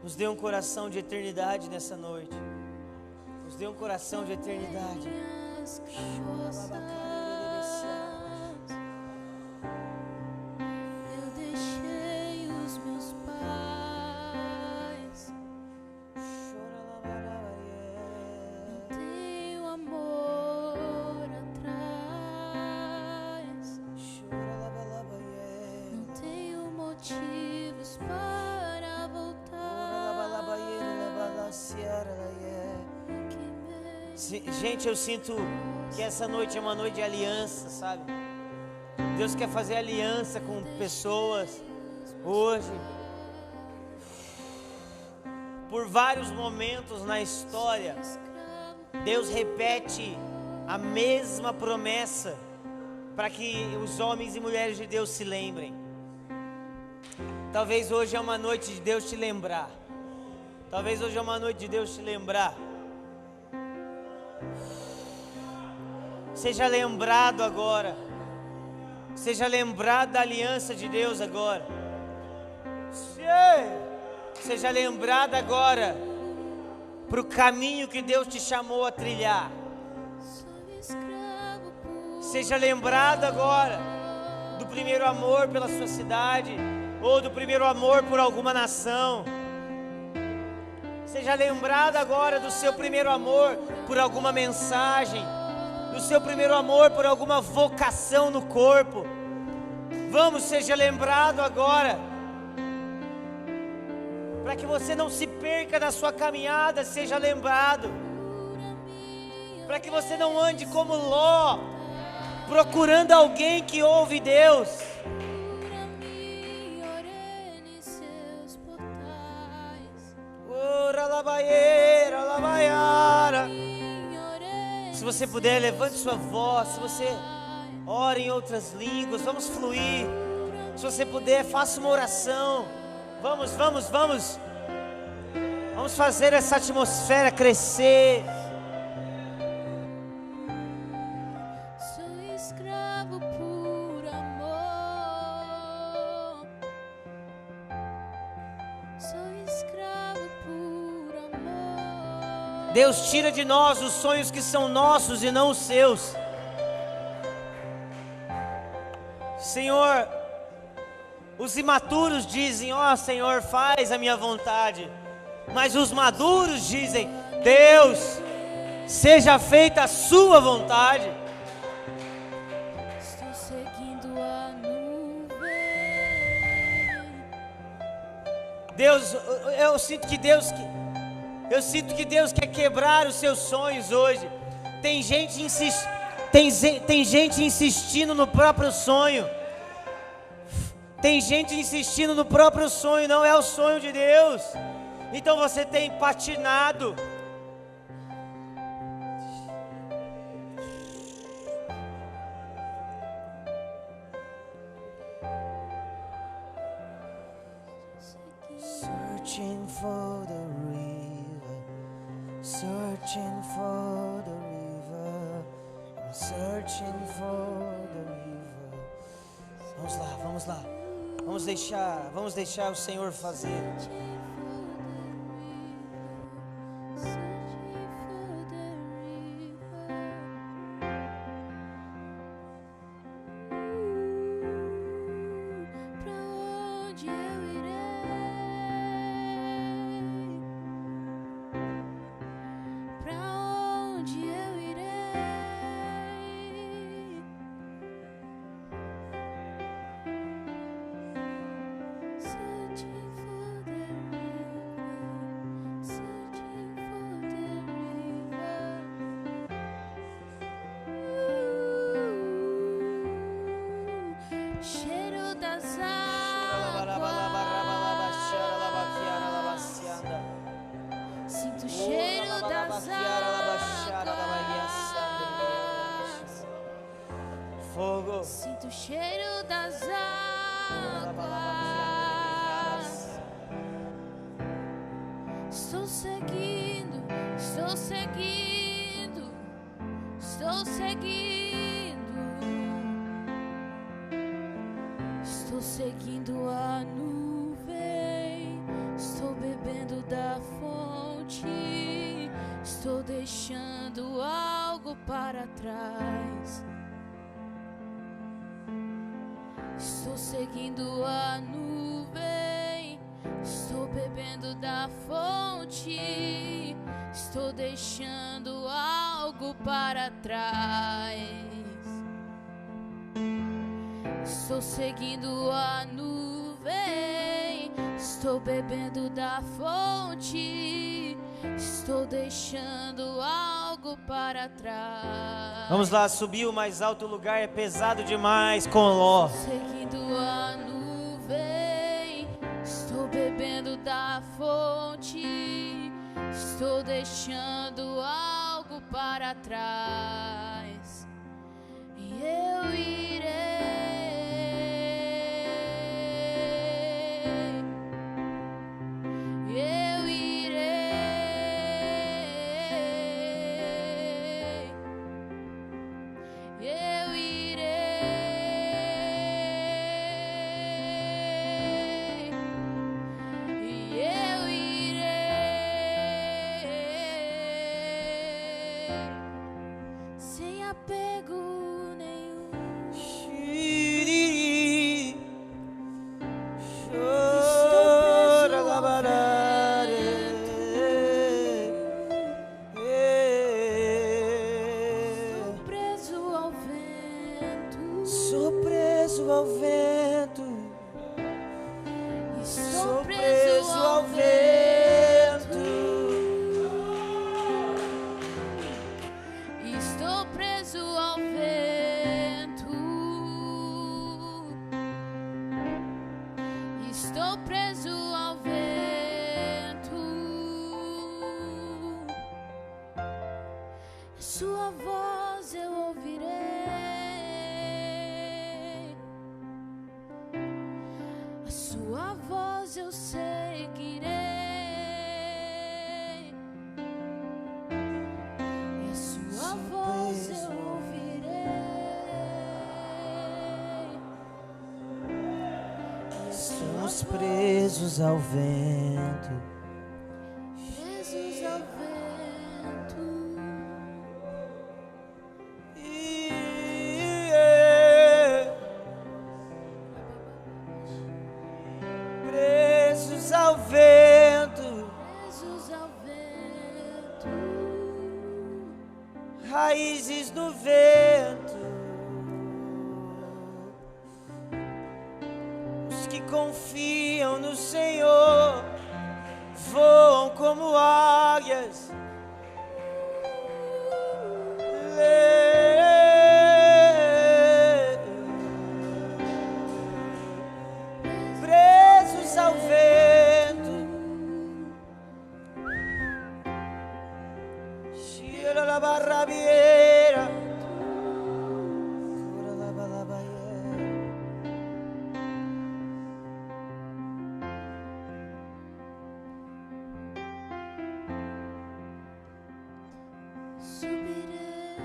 nos dê um coração de eternidade nessa noite. Nos dê um coração de eternidade. Gente, eu sinto que essa noite é uma noite de aliança, sabe? Deus quer fazer aliança com pessoas hoje. Por vários momentos na história, Deus repete a mesma promessa para que os homens e mulheres de Deus se lembrem. Talvez hoje é uma noite de Deus te lembrar. Talvez hoje é uma noite de Deus te lembrar. Seja lembrado agora. Seja lembrado da aliança de Deus agora. Seja lembrado agora para o caminho que Deus te chamou a trilhar. Seja lembrado agora do primeiro amor pela sua cidade, ou do primeiro amor por alguma nação. Seja lembrado agora do seu primeiro amor por alguma mensagem, do seu primeiro amor por alguma vocação no corpo. Vamos, seja lembrado agora, para que você não se perca na sua caminhada. Seja lembrado, para que você não ande como Ló, procurando alguém que ouve Deus. Ora labaie. Se você puder, levante sua voz. Se você ora em outras línguas, vamos fluir. Se você puder, faça uma oração. Vamos fazer essa atmosfera crescer. Sou escravo por amor. Sou escravo por amor. Deus, tira de nós os sonhos que são nossos e não os seus. Senhor, os imaturos dizem: ó Senhor, faz a minha vontade. Mas os maduros dizem: Deus, seja feita a sua vontade. Estou seguindo a nuvem. Deus, eu sinto que Deus quer quebrar os seus sonhos hoje. Tem gente insistindo no próprio sonho. Tem gente insistindo no próprio sonho, não é o sonho de Deus. Então você tem patinado. Searching for the river, searching for the river, I'm searching for the river. Vamos lá. Vamos deixar o Senhor fazer. Cheiro das águas. Sinto o cheiro das águas. Fogo. Sinto o cheiro das águas. Estou seguindo, estou seguindo, estou seguindo. Estou seguindo a nuvem, estou bebendo da fonte, estou deixando algo para trás. Estou seguindo a nuvem, estou bebendo da fonte, estou deixando algo para trás. Estou seguindo a nuvem, estou bebendo da fonte, estou deixando algo para trás. Vamos lá, subir o mais alto lugar é pesado demais com Ló. Seguindo a nuvem, estou bebendo da fonte, estou deixando algo para trás. E eu irei. Eu irei, eu irei, e eu irei, sem apego nenhum. Sou preso ao vento. Estou preso ao vento. Estou preso ao vento. Estou preso ao vento. Sua voz eu ouvirei, a sua voz eu seguirei, e a sua voz eu ouvirei. Estamos presos ao vento. Presos ao vento. Presos ao vento, Presos ao vento, raízes no vento. Os que confiam no Senhor voam como águias. Presos ao vento. Shira la barrabiera. Cura la balabaia. subirei,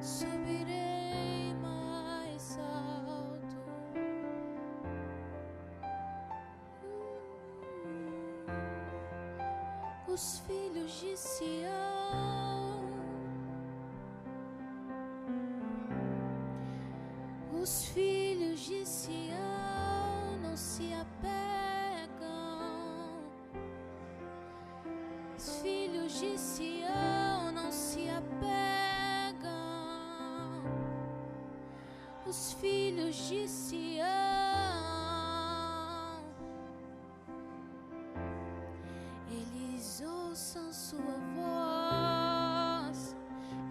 subirei mais alto. Os filhos de Sião, os filhos de Sião não se apegam. Os filhos de Sião não se apegam. Os filhos de Sião, eles ouçam sua voz,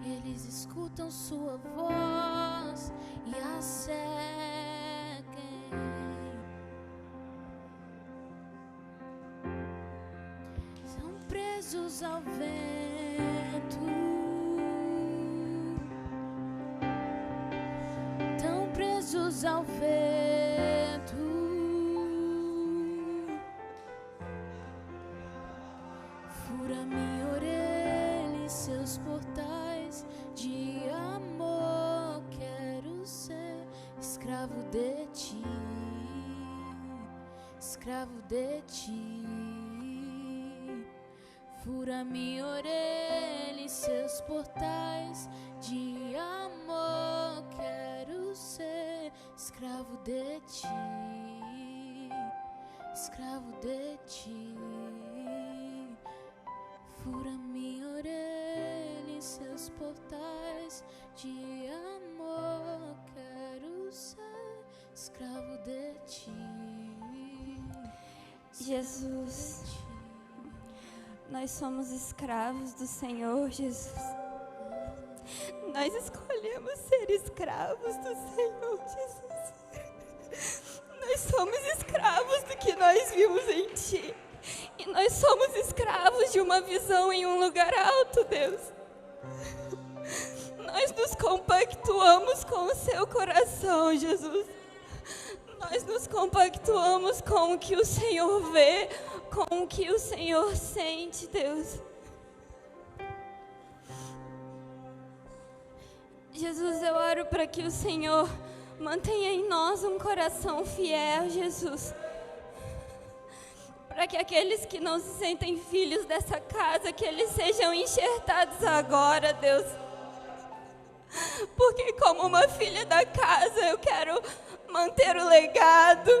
eles escutam sua voz e a seguem. São presos ao vento, tão presos ao vento. Fura minha orelha e seus portais de amor. Quero ser escravo de ti, escravo de ti. Fura minha orelha e seus portais de amor. Quero ser escravo de ti, escravo de ti. Fura minha orelha e seus portais de amor. Quero ser escravo de ti. Jesus, nós somos escravos do Senhor, Jesus. Nós escolhemos ser escravos do Senhor, Jesus. Nós somos escravos do que nós vimos em Ti. E nós somos escravos de uma visão em um lugar alto, Deus. Nós nos compactuamos com o Seu coração, Jesus. Nós nos compactuamos com o que o Senhor vê, com o que o Senhor sente, Deus. Jesus, eu oro para que o Senhor mantenha em nós um coração fiel, Jesus. Para que aqueles que não se sentem filhos dessa casa, que eles sejam enxertados agora, Deus. Porque como uma filha da casa, eu quero manter o legado.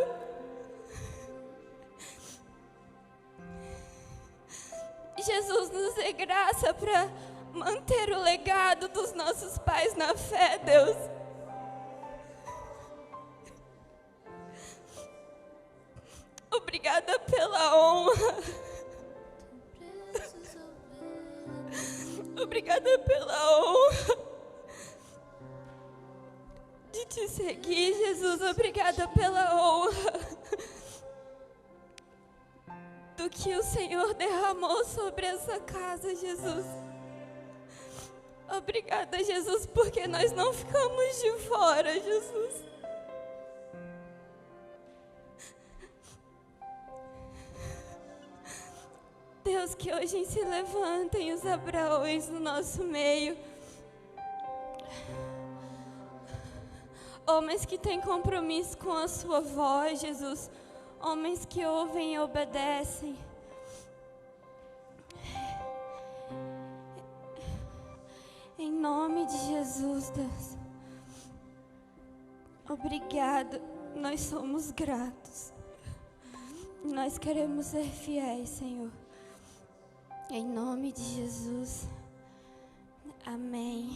Jesus, nos dê graça para manter o legado dos nossos pais na fé, Deus. Obrigada pela honra. Obrigada pela honra de te seguir, Jesus. Obrigada pela honra do do que o Senhor derramou sobre essa casa, Jesus. Obrigada, Jesus, porque nós não ficamos de fora, Jesus. Deus, que hoje se levantem os Abraões no nosso meio. Homens que têm compromisso com a sua voz, Jesus. Homens que ouvem e obedecem. Em nome de Jesus, Deus. Obrigado. Nós somos gratos. Nós queremos ser fiéis, Senhor. Em nome de Jesus. Amém.